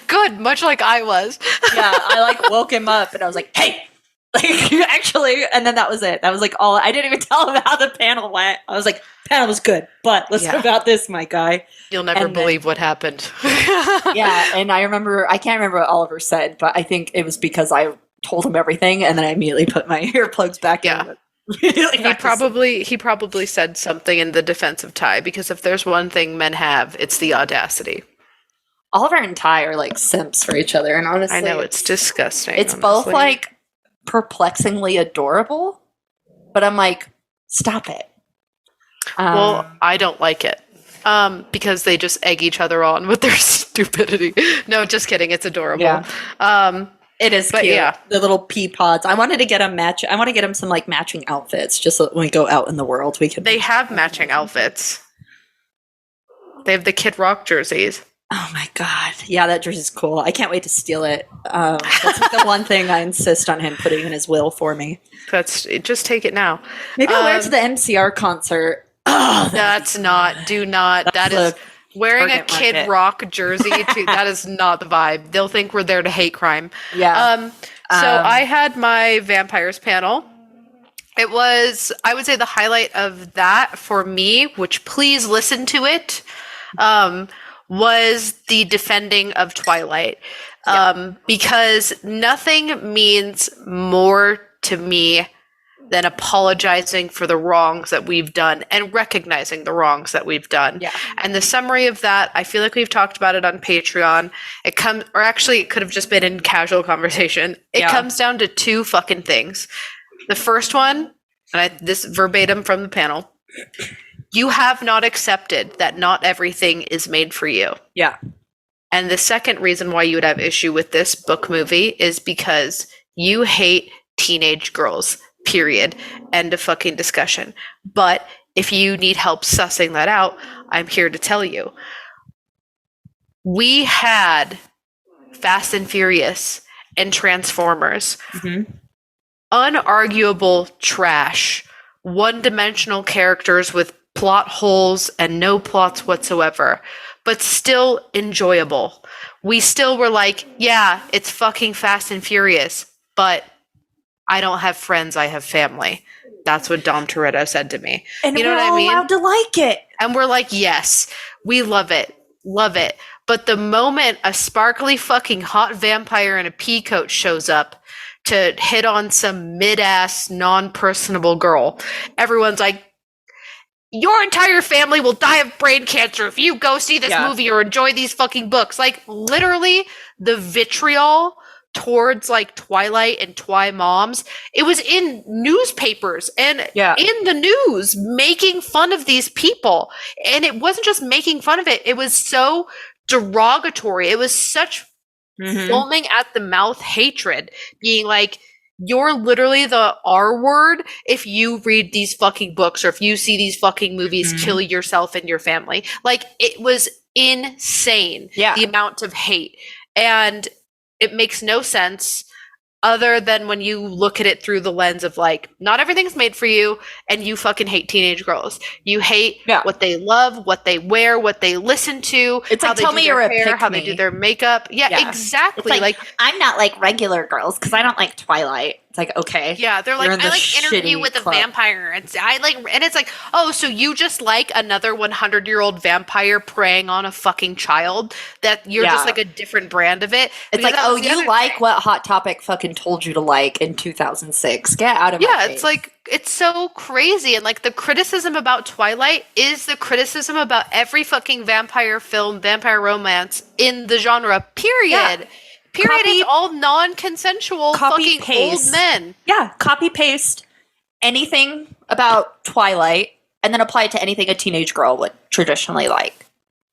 Good, much like I was. Yeah, I like woke him up and I was like, hey, like actually, and then that was it. That was like all. I didn't even tell him how the panel went. I was like, panel was good, but listen about this, my guy. You'll never believe what happened. Yeah, and I can't remember what Oliver said, but I think it was because I told him everything and then I immediately put my earplugs back in. He probably said something in the defense of Ty because if there's one thing men have, it's the audacity. Oliver and Ty are like simps for each other, and honestly, I know it's disgusting. It's both like perplexingly adorable, but I'm like, stop it. Well, I don't like it because they just egg each other on with their stupidity. No, just kidding. It's adorable. Yeah. It is cute. Yeah. The little pea pods. I wanted to get them I want to get them some like matching outfits, just so that when we go out in the world, we can. They have matching outfits. They have the Kid Rock jerseys. Oh my god! Yeah, that jersey's cool. I can't wait to steal it. That's like the one thing I insist on him putting in his will for me. Just take it now. Maybe I'll wear it to the MCR concert. Oh, Do not. That is wearing a Kid Rock jersey. That is not the vibe. They'll think we're there to hate crime. Yeah. So I had my vampires panel. It was, I would say, the highlight of that for me, which please listen to it. Was the defending of Twilight. Because nothing means more to me than apologizing for the wrongs that we've done and recognizing the wrongs that we've done. Yeah. And the summary of that, I feel like we've talked about it on Patreon. It could have just been in casual conversation. It comes down to two fucking things. The first one, and this verbatim from the panel, you have not accepted that not everything is made for you. Yeah. And the second reason why you would have issue with this book movie is because you hate teenage girls, period. End of fucking discussion. But if you need help sussing that out, I'm here to tell you. We had Fast and Furious and Transformers. Unarguable trash. One-dimensional characters with plot holes and no plots whatsoever, but still enjoyable. We still were like, yeah, it's fucking Fast and Furious, but I don't have friends, I have family. That's what Dom Toretto said to me. And you know we're what I all mean? allowed to like it. And we're like, yes, we love it. Love it. But the moment a sparkly fucking hot vampire in a pea coat shows up to hit on some mid-ass, non-personable girl, everyone's like, your entire family will die of brain cancer if you go see this movie or enjoy these fucking books. Like, literally, the vitriol towards like Twilight and Twi moms, it was in newspapers and in the news making fun of these people. And it wasn't just making fun of it, it was so derogatory. It was such foaming at the mouth hatred, being like, you're literally the R word if you read these fucking books or if you see these fucking movies, kill yourself and your family. Like, it was insane, the amount of hate. And it makes no sense other than when you look at it through the lens of like, not everything's made for you, and you fucking hate teenage girls. You hate what they love, what they wear, what they listen to. It's how like, they tell do me their you're a hair, pick how they do their makeup. Yeah, exactly. It's like, I'm not like regular girls because I don't like Twilight. It's like, okay. Yeah, they're like, I like Interview with a Vampire. And it's like, oh, so you just like another 100-year-old vampire preying on a fucking child? That you're just like a different brand of it? It's like, oh, you like what Hot Topic fucking told you to like in 2006. Get out of my face. It's like, it's so crazy. And like, the criticism about Twilight is the criticism about every fucking vampire film, vampire romance in the genre, period. Period. It's all non-consensual fucking old men. Yeah, copy paste anything about Twilight and then apply it to anything a teenage girl would traditionally like.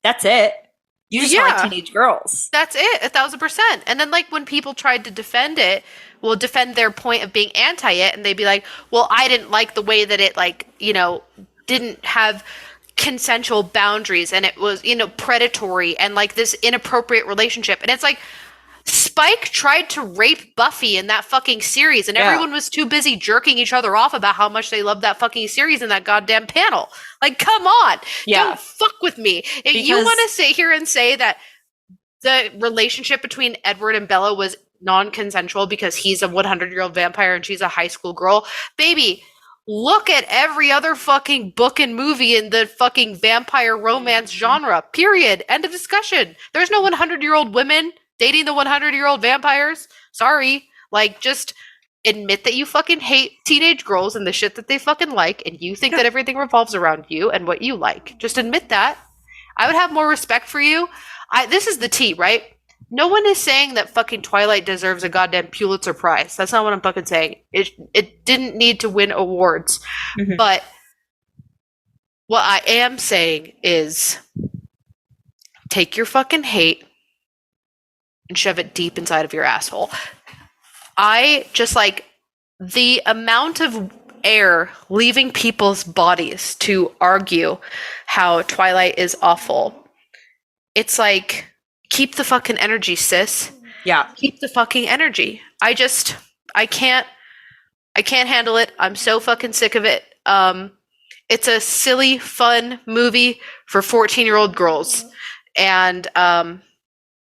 That's it. You just like teenage girls. That's it, 1,000%. And then like when people tried to defend it, defend their point of being anti it, and they'd be like, well, I didn't like the way that it like, you know, didn't have consensual boundaries and it was, you know, predatory and like this inappropriate relationship. And it's like, Spike tried to rape Buffy in that fucking series, and everyone was too busy jerking each other off about how much they loved that fucking series in that goddamn panel. Like, come on. Don't fuck with me. If you want to sit here and say that the relationship between Edward and Bella was non-consensual because he's a 100-year-old vampire and she's a high school girl, baby, look at every other fucking book and movie in the fucking vampire romance genre. Period. End of discussion. There's no 100-year-old women dating the 100-year-old vampires. Sorry. Like, just admit that you fucking hate teenage girls and the shit that they fucking like, and you think that everything revolves around you and what you like. Just admit that. I would have more respect for you. This is the tea, right? No one is saying that fucking Twilight deserves a goddamn Pulitzer Prize. That's not what I'm fucking saying. It didn't need to win awards. But what I am saying is, take your fucking hate and shove it deep inside of your asshole. I just like the amount of air leaving people's bodies to argue how Twilight is awful. It's like, keep the fucking energy, sis. Yeah. Keep the fucking energy. I can't handle it. I'm so fucking sick of it. It's a silly, fun movie for 14-year-old girls. And,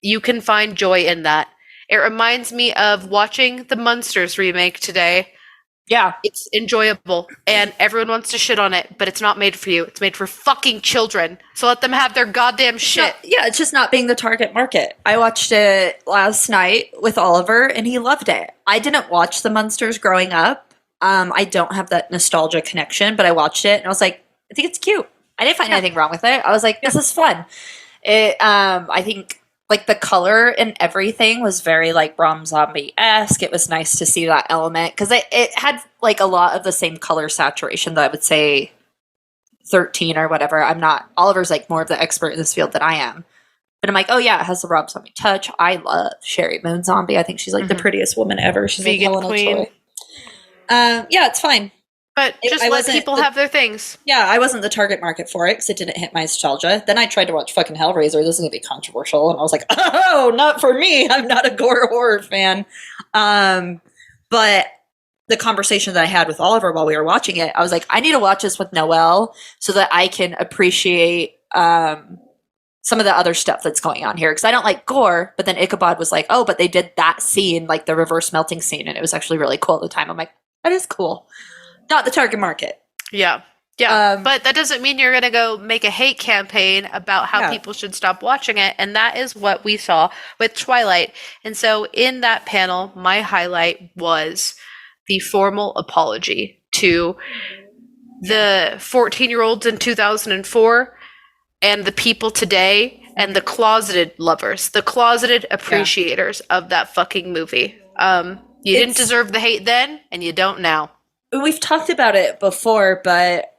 you can find joy in that. It reminds me of watching the Munsters remake today. Yeah. It's enjoyable, and everyone wants to shit on it, but it's not made for you. It's made for fucking children. So let them have their goddamn shit. It's just not being the target market. I watched it last night with Oliver, and he loved it. I didn't watch the Munsters growing up. I don't have that nostalgia connection, but I watched it, and I was like, I think it's cute. I didn't find anything wrong with it. I was like, this is fun. I think like the color and everything was very like Rom Zombie-esque. It was nice to see that element because it had like a lot of the same color saturation that I would say 13 or whatever. Oliver's like more of the expert in this field than I am. But I'm like, oh yeah, it has the Rob Zombie touch. I love Sherry Moon Zombie. I think she's like the prettiest woman ever. She's vegan like queen. Troy. It's fine. But just let people have their things. Yeah, I wasn't the target market for it because it didn't hit my nostalgia. Then I tried to watch fucking Hellraiser. This is going to be controversial. And I was like, oh, not for me. I'm not a gore horror fan. But the conversation that I had with Oliver while we were watching it, I was like, I need to watch this with Noelle so that I can appreciate some of the other stuff that's going on here. Because I don't like gore. But then Ichabod was like, oh, but they did that scene, like the reverse melting scene. And it was actually really cool at the time. I'm like, that is cool. Not the target market. Yeah. But that doesn't mean you're going to go make a hate campaign about how people should stop watching it. And that is what we saw with Twilight. And so in that panel, my highlight was the formal apology to the 14-year-olds in 2004 and the people today and the closeted lovers, the closeted appreciators of that fucking movie. You didn't deserve the hate then, and you don't now. We've talked about it before, but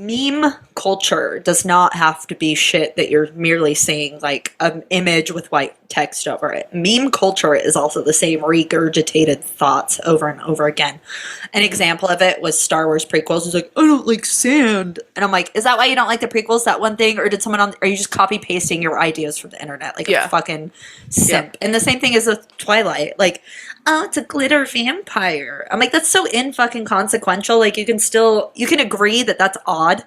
meme culture does not have to be shit that you're merely seeing like an image with white text over it. Meme culture is also the same regurgitated thoughts over and over again. An example of it was Star Wars prequels. It's like, I don't like sand. And I'm like, is that why you don't like the prequels? That one thing? Or are you just copy pasting your ideas from the internet? Like a fucking simp. And the same thing is with Twilight. Like, oh, it's a glitter vampire. I'm like, that's so fucking consequential. Like, you can agree that that's odd,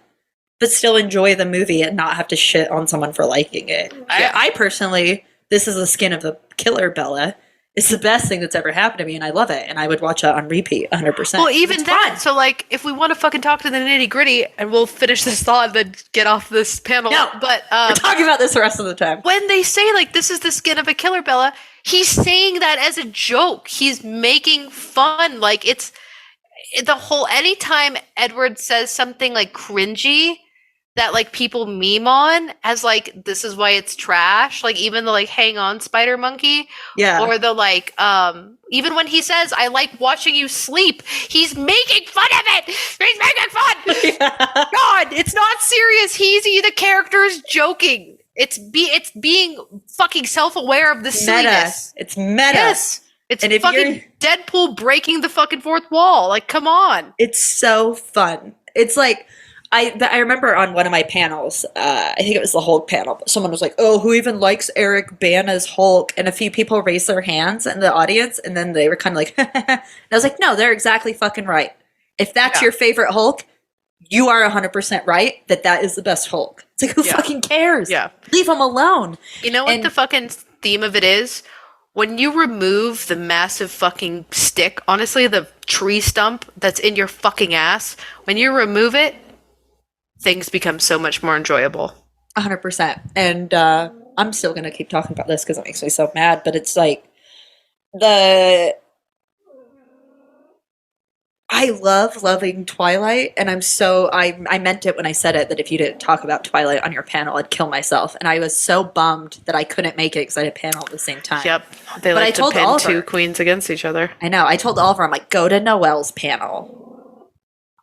but still enjoy the movie and not have to shit on someone for liking it. I personally, this is the skin of the killer Bella. It's the best thing that's ever happened to me, and I love it, and I would watch that on repeat 100%. Well, even that. So, like, if we want to fucking talk to the nitty gritty, and we'll finish this thought and then get off this panel. No, but we're talking about this the rest of the time. When they say, like, this is the skin of a killer Bella, he's saying that as a joke. He's making fun. Like, it's the whole, anytime Edward says something, like, cringy, that like people meme on as like, this is why it's trash, like even the like hang on spider monkey, or the like even when he says I like watching you sleep, he's making fun of it. He's making fun. God, it's not serious. The character's joking. It's being fucking self-aware of the silliness. It's meta. Yes. It's fucking Deadpool breaking the fucking fourth wall. Like, come on. It's so fun. It's like, I remember on one of my panels, I think it was the Hulk panel, but someone was like, oh, who even likes Eric Bana's Hulk? And a few people raised their hands in the audience, and then they were kind of like, and I was like, no, they're exactly fucking right. If that's your favorite Hulk, you are 100% right that is the best Hulk. It's like, who fucking cares? Yeah. Leave him alone. You know what the fucking theme of it is? When you remove the massive fucking stick, honestly, the tree stump that's in your fucking ass, when you remove it, things become so much more enjoyable. 100%. And I'm still going to keep talking about this because it makes me so mad, but it's like I love loving Twilight, and I meant it when I said it, that if you didn't talk about Twilight on your panel, I'd kill myself. And I was so bummed that I couldn't make it because I had a panel at the same time. Yep. They like to pin two queens against each other. I know. I told Oliver, I'm like, go to Noelle's panel.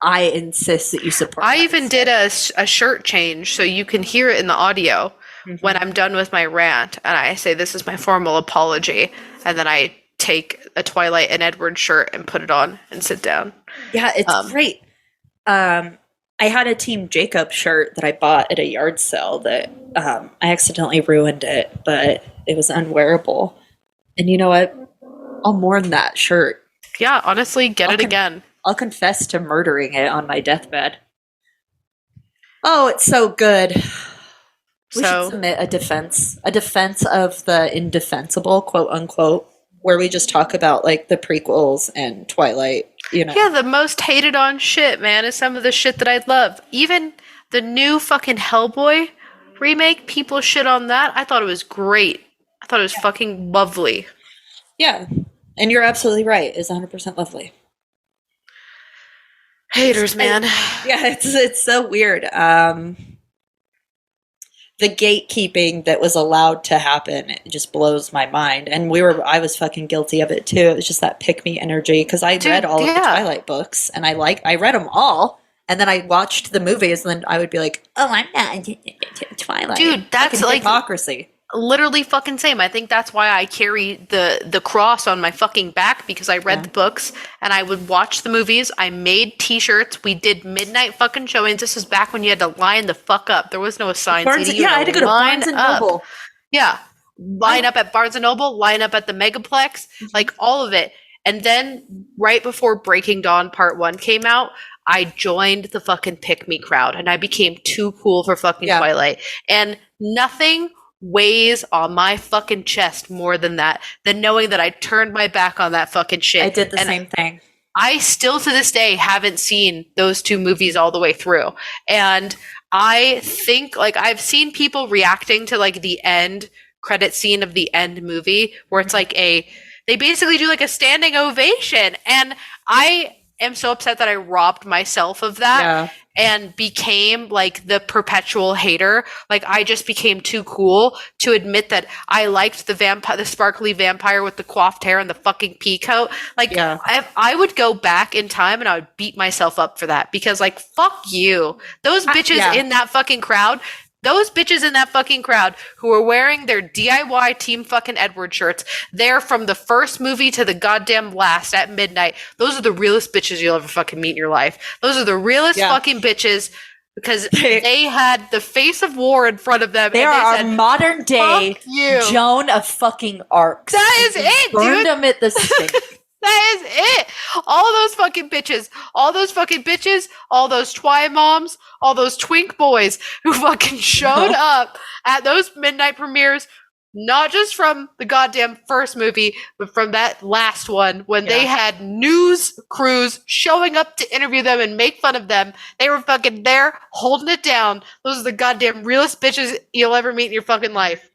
I insist that you support. I even did a shirt change so you can hear it in the audio when I'm done with my rant, and I say this is my formal apology, and then I take a Twilight and Edward shirt and put it on and sit down. Yeah, it's great. I had a Team Jacob shirt that I bought at a yard sale that I accidentally ruined it, but it was unwearable. And you know what? I'll mourn that shirt. Yeah, honestly, get it again. I'll confess to murdering it on my deathbed. Oh, it's so good. We should submit a defense of the indefensible, quote unquote, where we just talk about like the prequels and Twilight, you know. Yeah, the most hated on shit, man, is some of the shit that I love. Even the new fucking Hellboy remake, people shit on that. I thought it was great. I thought it was fucking lovely. Yeah, and you're absolutely right. It's 100% lovely. Haters, man. It's so weird. The gatekeeping that was allowed to happen, it just blows my mind. And I was fucking guilty of it too. It was just that pick me energy because I read all of the Twilight books, and I read them all, and then I watched the movies, and then I would be like, oh, I'm not into Twilight. Dude, that's fucking like hypocrisy. Literally fucking same. I think that's why I carry the cross on my fucking back, because I read the books and I would watch the movies. I made t-shirts. We did midnight fucking showings. This was back when you had to line the fuck up. There was no assigned seating. Yeah, I had to go to Barnes and Noble. Yeah. Line up at Barnes and Noble, line up at the Megaplex, like all of it. And then right before Breaking Dawn Part 1 came out, I joined the fucking pick me crowd, and I became too cool for fucking Twilight. And nothing weighs on my fucking chest more than knowing that I turned my back on that fucking shit. I did the same thing. I still to this day haven't seen those two movies all the way through. And I think like I've seen people reacting to like the end credit scene of the end movie where it's like they basically do like a standing ovation. And I am so upset that I robbed myself of that and became like the perpetual hater. Like I just became too cool to admit that I liked the sparkly vampire with the coiffed hair and the fucking pea coat. Like I would go back in time and I would beat myself up for that because like fuck you. Those bitches in that fucking crowd. Those bitches in that fucking crowd who are wearing their DIY Team fucking Edward shirts, they're from the first movie to the goddamn last at midnight. Those are the realest bitches you'll ever fucking meet in your life. Those are the realest fucking bitches because they had the face of war in front of them. They are said, our modern day Joan of fucking Arc. That is it, dude. Burned them at the stake. That is it. All those fucking bitches, all those twi moms, all those twink boys who fucking showed up at those midnight premieres, not just from the goddamn first movie, but from that last one when they had news crews showing up to interview them and make fun of them. They were fucking there holding it down. Those are the goddamn realest bitches you'll ever meet in your fucking life.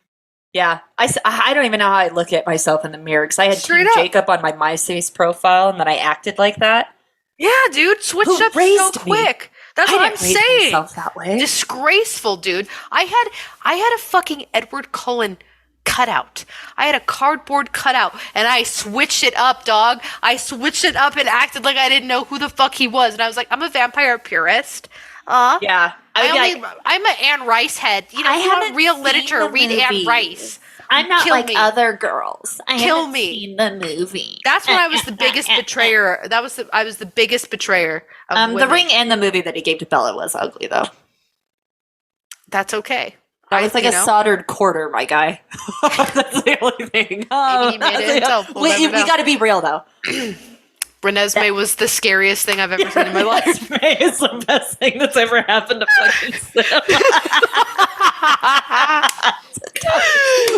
Yeah, I don't even know how I look at myself in the mirror because I had Team Jacob on my MySpace profile and then I acted like that. Yeah, dude, switched up so quick. That's what I'm saying. Myself that way. Disgraceful, dude. I had a fucking Edward Cullen cutout. I had a cardboard cutout and I switched it up, dog. I switched it up and acted like I didn't know who the fuck he was. And I was like, I'm a vampire purist. Yeah. I'm an Anne Rice head. You know, you want real literature, read Anne Rice. I'm not like other girls. I haven't seen the movie. That's when I was the biggest betrayer. I was the biggest betrayer of women. The ring and the movie that he gave to Bella was ugly, though. That's okay. That was like a soldered quarter, my guy. That's the only thing. Maybe he made it himself. We got to be real, though. Renesmee was the scariest thing I've ever seen in my life. Renesmee is the best thing that's ever happened to fucking Sim.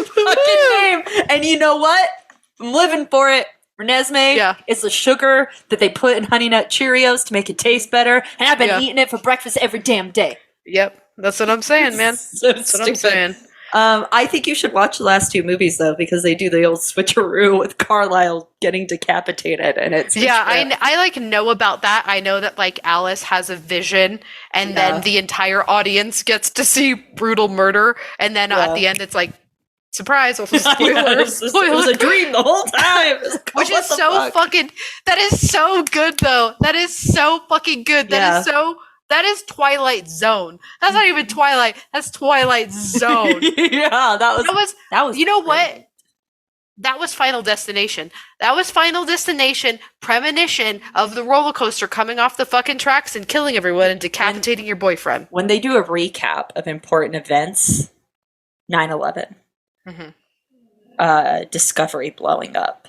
Fucking name. And you know what? I'm living for it. Renesmee is the sugar that they put in Honey Nut Cheerios to make it taste better. And I've been eating it for breakfast every damn day. Yep. That's what I'm saying, man. That's what I'm saying. I think you should watch the last two movies though, because they do the old switcheroo with Carlisle getting decapitated, and it's I like know about that. I know that like Alice has a vision, and then the entire audience gets to see brutal murder, and then at the end it's like surprise! Spoilers. It was a dream the whole time, which is so fucking. That is so good though. That is so fucking good. That is Twilight Zone. That's not even Twilight. That's Twilight Zone. that was. You know what? That was Final Destination. That was Final Destination. Premonition of the roller coaster coming off the fucking tracks and killing everyone and decapitating your boyfriend. When they do a recap of important events, 9/11, Discovery blowing up,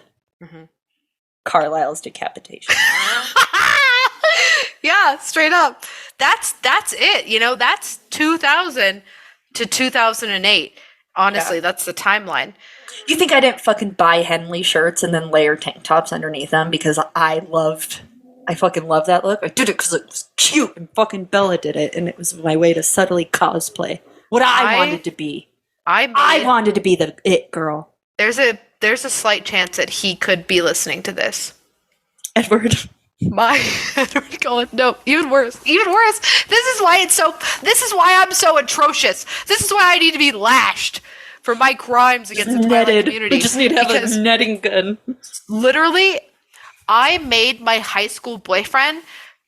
Carlisle's decapitation. Yeah, straight up. That's it. You know, that's 2000 to 2008. Honestly, that's the timeline. You think I didn't fucking buy Henley shirts and then layer tank tops underneath them because I fucking love that look? I did it because it was cute and fucking Bella did it, and it was my way to subtly cosplay what I wanted to be. I wanted to be the it girl. There's a slight chance that he could be listening to this. Edward. Edward Cullen. No, even worse. This is why I'm so atrocious. This is why I need to be lashed for my crimes against the Twilight community. We just need to have a netting gun. Literally, I made my high school boyfriend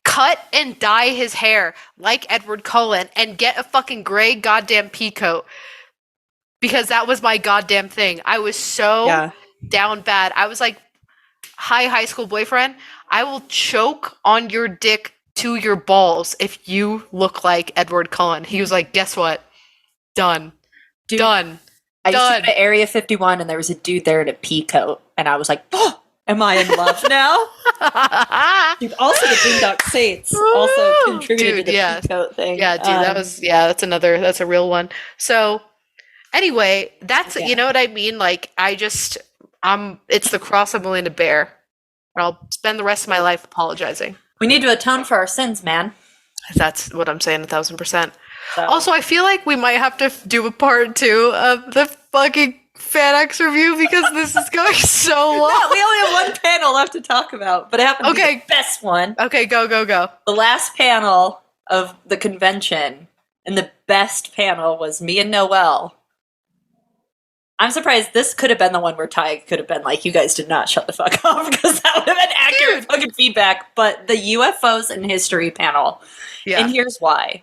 cut and dye his hair like Edward Cullen and get a fucking gray goddamn pea coat because that was my goddamn thing. I was so down bad. I was like, hi, high school boyfriend. I will choke on your dick to your balls if you look like Edward Cullen. He was like, guess what? Done. Dude, Done. I used to go to Area 51 and there was a dude there in a pea coat. And I was like, oh, am I in love now? Dude, also the Boondock Saints also contributed to the pea coat thing. Yeah, dude, that's a real one. So anyway, you know what I mean? Like, it's the cross I'm willing to bear. I'll spend the rest of my life apologizing. We need to atone for our sins, man. That's what I'm saying, 1,000%. So. Also, I feel like we might have to do a part 2 of the fucking FanX review because this is going so long. No, we only have one panel left to talk about, but it happened to be the best one. Okay, go. The last panel of the convention, and the best panel was me and Noelle. I'm surprised this could have been the one where Ty could have been like, you guys did not shut the fuck up, because that would have been accurate fucking feedback. But the UFOs in history panel, and here's why.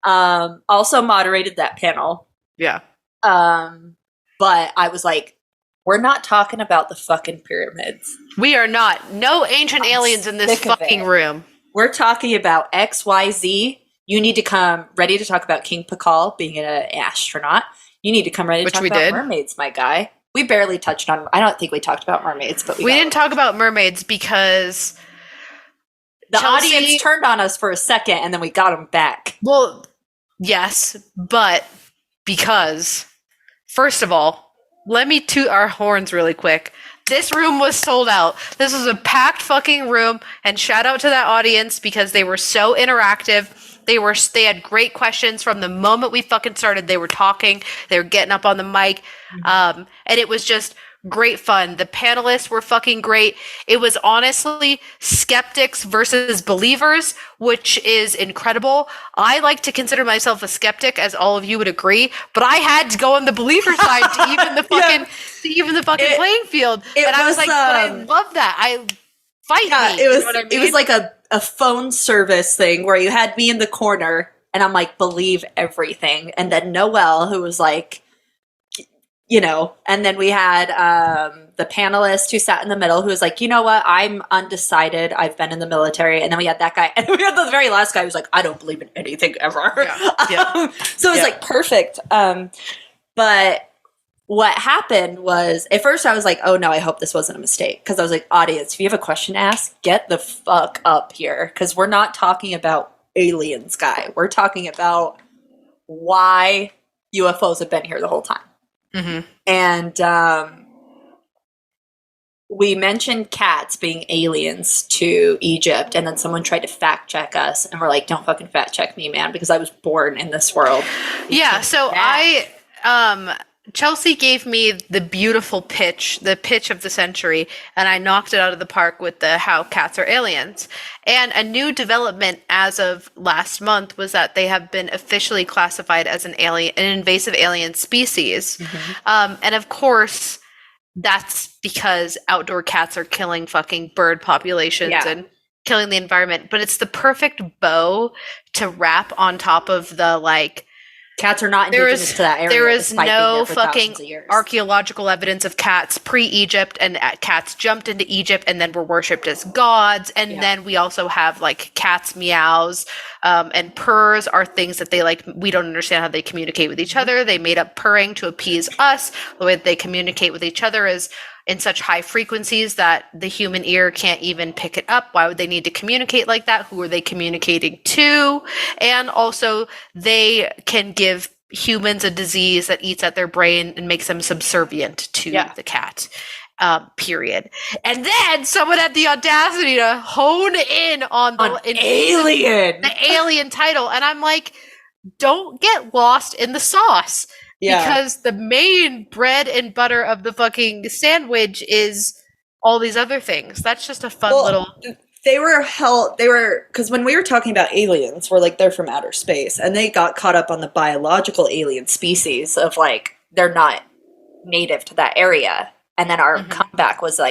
Also moderated that panel. Yeah. But I was like, we're not talking about the fucking pyramids. We are not. No ancient aliens in this fucking room. We're talking about XYZ. You need to come ready to talk about King Pakal being an astronaut. You need to come ready to talk about mermaids, my guy. We barely touched on, I don't think we talked about mermaids, but we didn't talk about mermaids because the audience turned on us for a second and then we got them back. Well, yes, but because, first of all, let me toot our horns really quick. This room was sold out. This was a packed fucking room, and shout out to that audience because they were so interactive. They had great questions from the moment we fucking started. They were talking. They were getting up on the mic. And it was just great fun. The panelists were fucking great. It was honestly skeptics versus believers, which is incredible. I like to consider myself a skeptic, as all of you would agree, but I had to go on the believer side to even the fucking playing field. And I was like, but I love that. Me. It was like a phone service thing where you had me in the corner and I'm like, believe everything. And then Noelle, who was like, and then we had the panelist who sat in the middle who was like, you know what? I'm undecided. I've been in the military. And then we had that guy. And we had the very last guy who was like, I don't believe in anything ever. Yeah. So it was like perfect. But what happened was, at first I was like, oh no, I hope this wasn't a mistake. Because I was like, audience, if you have a question to ask, get the fuck up here. Because we're not talking about aliens, guy. We're talking about why UFOs have been here the whole time. Mm-hmm. And we mentioned cats being aliens to Egypt. And then someone tried to fact check us. And we're like, don't fucking fact check me, man. Because I was born in this world. Yeah, so Chelsea gave me the beautiful pitch, the pitch of the century, and I knocked it out of the park with the how cats are aliens. And a new development as of last month was that they have been officially classified as an invasive alien species. Mm-hmm. And of course, that's because outdoor cats are killing fucking bird populations and killing the environment. But it's the perfect bow to wrap on top of the cats are not indigenous to that area. There is no fucking archaeological evidence of cats pre-Egypt, and cats jumped into Egypt and then were worshipped as gods. And then we also have cats' meows and purrs are things that they we don't understand how they communicate with each other. They made up purring to appease us. The way that they communicate with each other is in such high frequencies that the human ear can't even pick it up. Why would they need to communicate like that? Who are they communicating to? And also, they can give humans a disease that eats at their brain and makes them subservient to the cat. Period. And then someone had the audacity to hone in on the alien title. And I'm like, don't get lost in the sauce. Yeah. Because the main bread and butter of the fucking sandwich is all these other things. That's just a fun little... because when we were talking about aliens, we're like, they're from outer space. And they got caught up on the biological alien species of they're not native to that area. And then our comeback was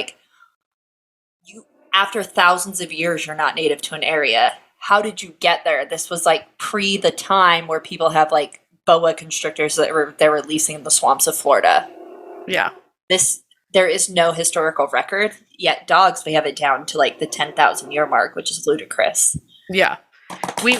after thousands of years, you're not native to an area. How did you get there? This was pre the time where people have boa constrictors that they're releasing in the swamps of Florida. Yeah. There is no historical record, yet dogs, we have it down to the 10,000 year mark, which is ludicrous. Yeah. We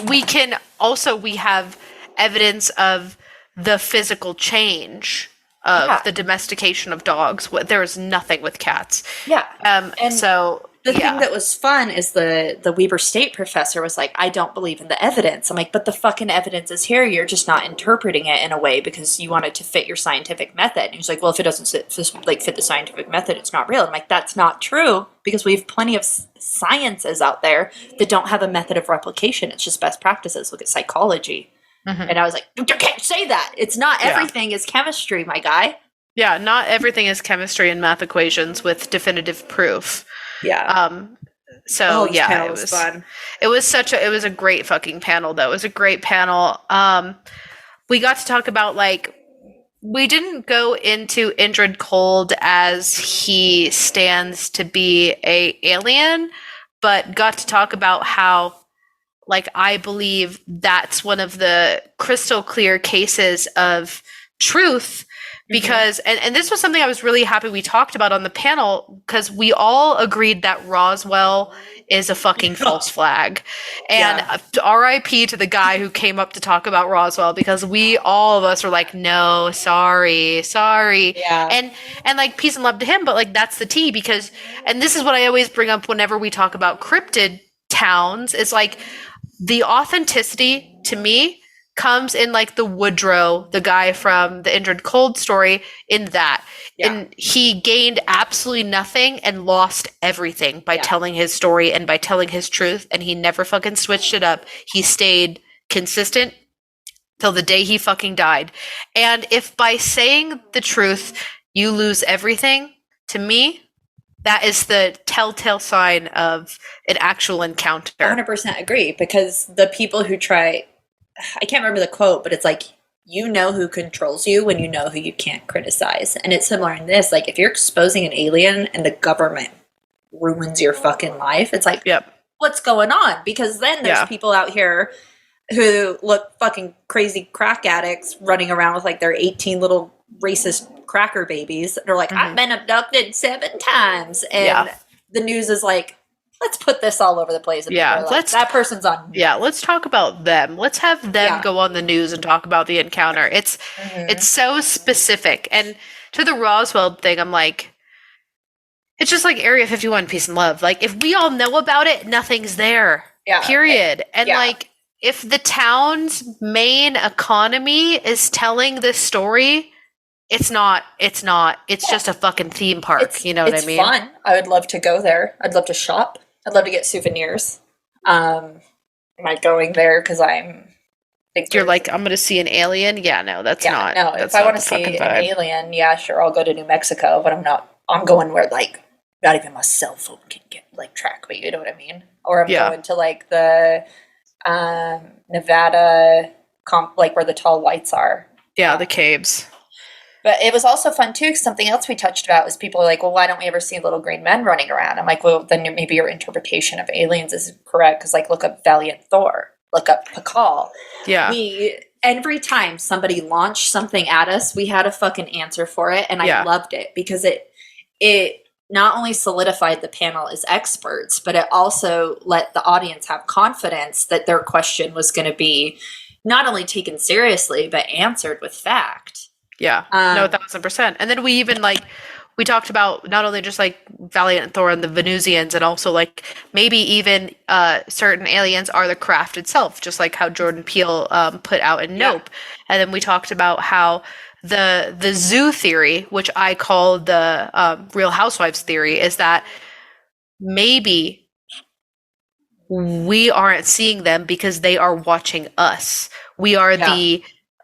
have evidence of the physical change of the domestication of dogs. There is nothing with cats. Yeah. And so the thing that was fun is the Weber State professor was like, I don't believe in the evidence. I'm like, but the fucking evidence is here. You're just not interpreting it in a way because you want it to fit your scientific method. And he's like, well, if it doesn't fit the scientific method, it's not real. I'm like, that's not true because we have plenty of sciences out there that don't have a method of replication. It's just best practices. Look at psychology. Mm-hmm. And I was like, you can't say that. It's not everything is chemistry, my guy. Yeah, not everything is chemistry and math equations with definitive proof. Yeah. So This yeah, panel was fun. it was a great fucking panel though. It was a great panel. We got to talk about like we didn't go into Indrid Cold as he stands to be a alien, but got to talk about how like I believe that's one of the crystal clear cases of truth because and this was something I was really happy we talked about on the panel because we all agreed that Roswell is a fucking false flag. And RIP to the guy who came up to talk about Roswell because we all of us were like, no, sorry. Yeah. And like peace and love to him, but like that's the tea because and this is what I always bring up whenever we talk about cryptid towns is like the authenticity to me comes in like the Woodrow, the guy from the Indrid Cold story, in that. Yeah. And he gained absolutely nothing and lost everything by telling his story and by telling his truth. And he never fucking switched it up. He stayed consistent till the day he fucking died. And if by saying the truth you lose everything, to me, that is the telltale sign of an actual encounter. 100% agree because the people who try, I can't remember the quote, but it's like, you know who controls you when you know who you can't criticize. And it's similar in this. Like, if you're exposing an alien and the government ruins your fucking life, it's like, what's going on? Because then there's people out here who look fucking crazy crack addicts running around with like their 18 little racist cracker babies. They're like, I've been abducted 7 times. And the news is like, let's put this all over the place. And like, that person's on. Yeah, let's talk about them. Let's have them go on the news and talk about the encounter. It's so specific. And to the Roswell thing, I'm like, it's just like Area 51, peace and love. Like, if we all know about it, nothing's there. Yeah. Period. And like, if the town's main economy is telling this story, it's just a fucking theme park. You know what I mean? It's fun. I would love to go there. I'd love to shop. I'd love to get souvenirs. Am I going there because you're like, I'm going to see an alien? Yeah, no, that's not. No, if I want to see an alien, yeah, sure, I'll go to New Mexico, but I'm going where, like, not even my cell phone can get, like, track me, you know what I mean? Or I'm going to, like, the Nevada, like, where the tall whites are. Yeah, the caves. But it was also fun, too, because something else we touched about was people were like, well, why don't we ever see little green men running around? I'm like, well, then maybe your interpretation of aliens is correct, because, like, look up Valiant Thor. Look up Pakal. Yeah. Every time somebody launched something at us, we had a fucking answer for it, and I loved it, because it not only solidified the panel as experts, but it also let the audience have confidence that their question was going to be not only taken seriously, but answered with fact. Yeah, no, 1,000%. And then we even we talked about not only just like Valiant Thor and the Venusians, and also like maybe even certain aliens are the craft itself, just like how Jordan Peele put out in Nope. And then we talked about how the zoo theory, which I call the Real Housewives theory, is that maybe we aren't seeing them because they are watching us. We are the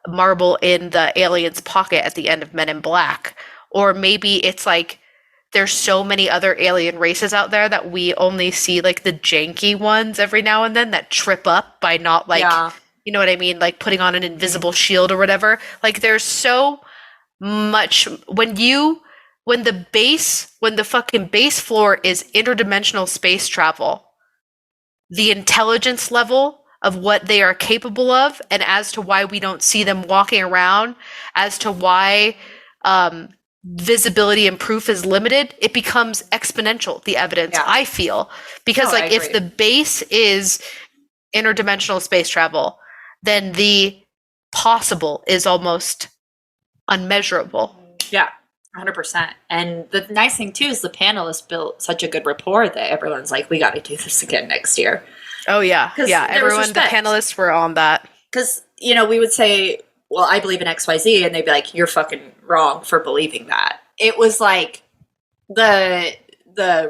marble in the alien's pocket at the end of Men in Black. Or maybe it's like there's so many other alien races out there that we only see like the janky ones every now and then that trip up by not you know what I mean, like putting on an invisible shield or whatever. Like there's so much when the fucking base floor is interdimensional space travel, the intelligence level of what they are capable of, and as to why we don't see them walking around, as to why visibility and proof is limited, it becomes exponential, the evidence, I feel. Because if the base is interdimensional space travel, then the possible is almost unmeasurable. Yeah, 100%. And the nice thing, too, is the panelists built such a good rapport that everyone's like, we got to do this again next year. Oh, yeah. Yeah, everyone, the panelists were on that. Because, we would say, well, I believe in XYZ, and they'd be like, you're fucking wrong for believing that. It was like the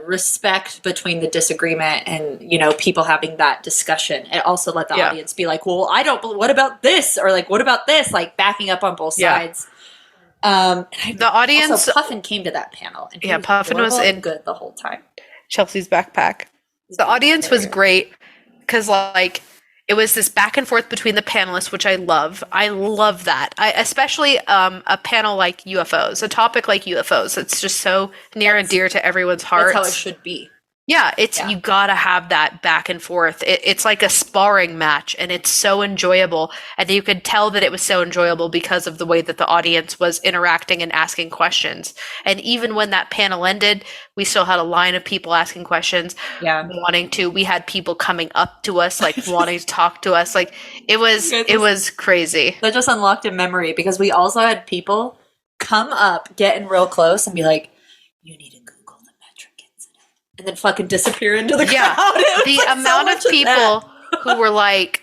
respect between the disagreement and, people having that discussion. It also let the audience be like, well, what about this? Or like, what about this? Like backing up on both sides. The audience. Also, Puffin came to that panel. And Yeah, Puffin was in good the whole time. Chelsea's backpack. The audience was great because, like, it was this back and forth between the panelists, which I love. I love that. Especially a panel like UFOs, a topic like UFOs. It's just so near and dear to everyone's hearts. That's how it should be. Yeah, you gotta have that back and forth. It's like a sparring match, and it's so enjoyable. And you could tell that it was so enjoyable because of the way that the audience was interacting and asking questions. And even when that panel ended, we still had a line of people asking questions, wanting to. We had people coming up to us, like wanting to talk to us. Like it was crazy. That just unlocked a memory because we also had people come up, get in real close, and be like, "You need to Google the metric incident," and then fucking disappear into the crowd. The like amount of people who were like,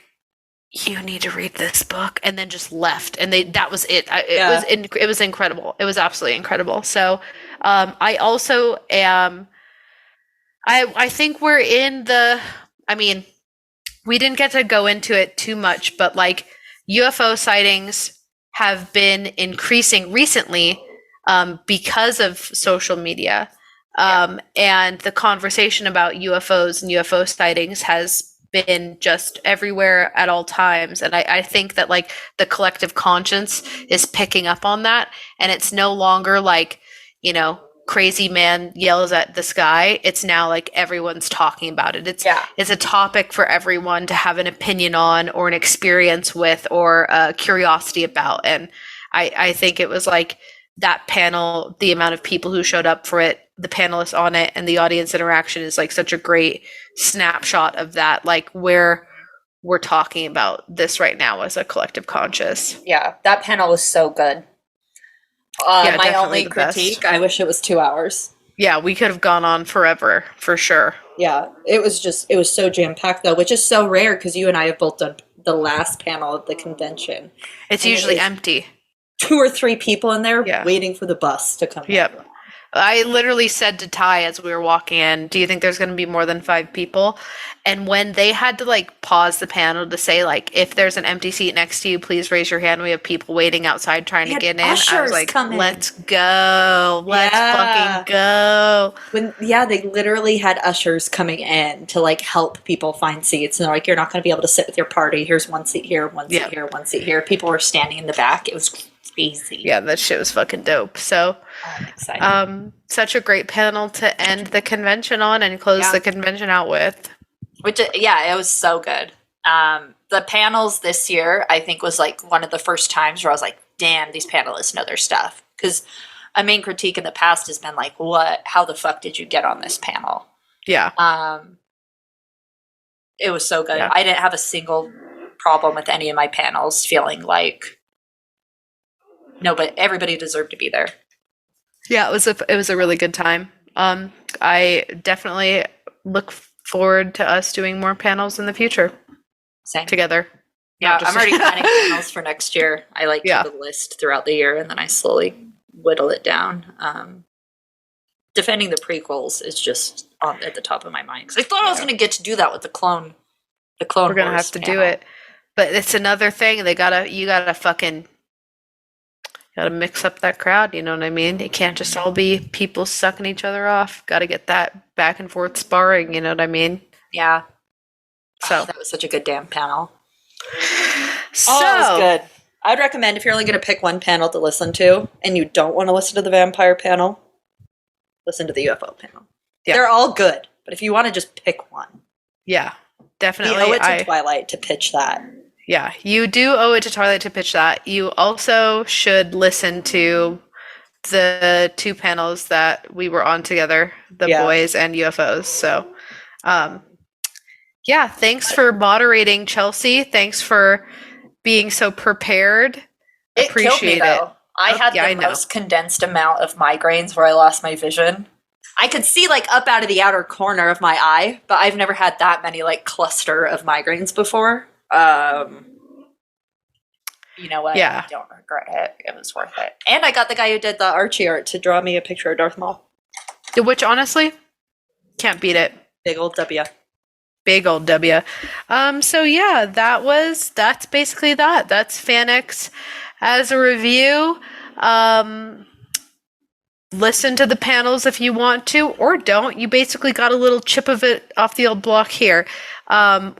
"You need to read this book," and then just left, and that was it. It was incredible. It was absolutely incredible. So, I also am. I think we're in the. I mean, we didn't get to go into it too much, but like UFO sightings have been increasing recently because of social media. And the conversation about UFOs and UFO sightings has been just everywhere at all times. And I think that like the collective conscience is picking up on that. And it's no longer like, crazy man yells at the sky. It's now like everyone's talking about it. It's a topic for everyone to have an opinion on or an experience with or a curiosity about. And I think it was like that panel, the amount of people who showed up for it, the panelists on it, and the audience interaction is like such a great snapshot of that, like where we're talking about this right now as a collective conscious. Yeah, that panel was so good. My only critique, best. I wish it was 2 hours. Yeah, we could have gone on forever, for sure. Yeah, it was so jam-packed though, which is so rare because you and I have both done the last panel of the convention. It's usually empty. 2 or 3 people in there waiting for the bus to come. Yep. I literally said to Ty as we were walking in, "Do you think there's going to be more than 5 people?" And when they had to like pause the panel to say like, "If there's an empty seat next to you, please raise your hand. We have people waiting outside trying to get in." I was like, "Let's go. Let's fucking go." They literally had ushers coming in to like help people find seats. And they're like, "You're not going to be able to sit with your party. Here's one seat here, one seat here, one seat here." People were standing in the back. It was crazy. Yeah, that shit was fucking dope. So I'm excited. Such a great panel to end the convention on and close the convention out with. It was so good. The panels this year, I think, was like one of the first times where I was like, damn, these panelists know their stuff. Because a main critique in the past has been like, how the fuck did you get on this panel? Yeah. It was so good. Yeah. I didn't have a single problem with any of my panels feeling like, no, but everybody deserved to be there. Yeah, it was a really good time. I definitely look forward to us doing more panels in the future. Same. Together. Yeah, I'm already planning panels for next year. I keep a list throughout the year, and then I slowly whittle it down. Defending the prequels is just at the top of my mind because I thought I was going to get to do that with the clone. We're going to have to do it, but it's another thing. You gotta mix up that crowd, you know what I mean? It can't just all be people sucking each other off. Gotta get that back and forth sparring, you know what I mean? Yeah. So that was such a good damn panel. So it was good. I'd recommend if you're only gonna pick one panel to listen to and you don't want to listen to the vampire panel, listen to the UFO panel. Yeah. They're all good, but if you want to just pick one. Yeah, definitely. You owe it to Twilight to pitch that. Yeah, you do owe it to Twilight to pitch that. You also should listen to the 2 panels that we were on together, the boys and UFOs. So, thanks for moderating, Chelsea. Thanks for being so prepared. It killed me, though. I had the most condensed amount of migraines where I lost my vision. I could see up out of the outer corner of my eye, but I've never had that many cluster of migraines before. You know what? Yeah. I don't regret it. It was worth it. And I got the guy who did the Archie art to draw me a picture of Darth Maul. Which, honestly, can't beat it. Big old W. Big old W. That's basically that. That's FanX as a review. Listen to the panels if you want to, or don't. You basically got a little chip of it off the old block here.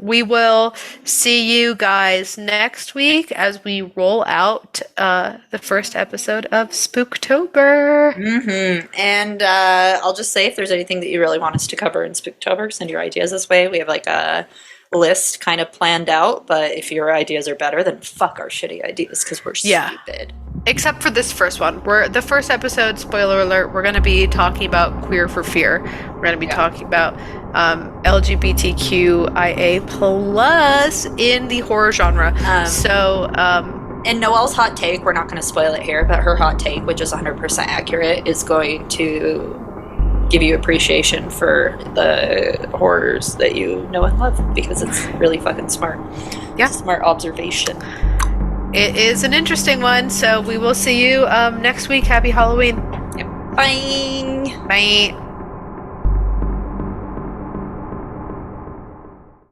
We will see you guys next week as we roll out the first episode of Spooktober. Mm-hmm. And I'll just say, if there's anything that you really want us to cover in Spooktober, send your ideas this way. We have like a list kind of planned out, but if your ideas are better, then fuck our shitty ideas, because we're stupid. Except for this first one. The first episode, spoiler alert, we're going to be talking about Queer for Fear. We're going to be talking about LGBTQIA plus in the horror genre. And Noelle's hot take, we're not going to spoil it here, but her hot take, which is 100% accurate, is going to give you appreciation for the horrors that you know and love, because it's really fucking smart. Yeah. Smart observation. It is an interesting one, so we will see you next week. Happy Halloween. Yep. Bye. Bye.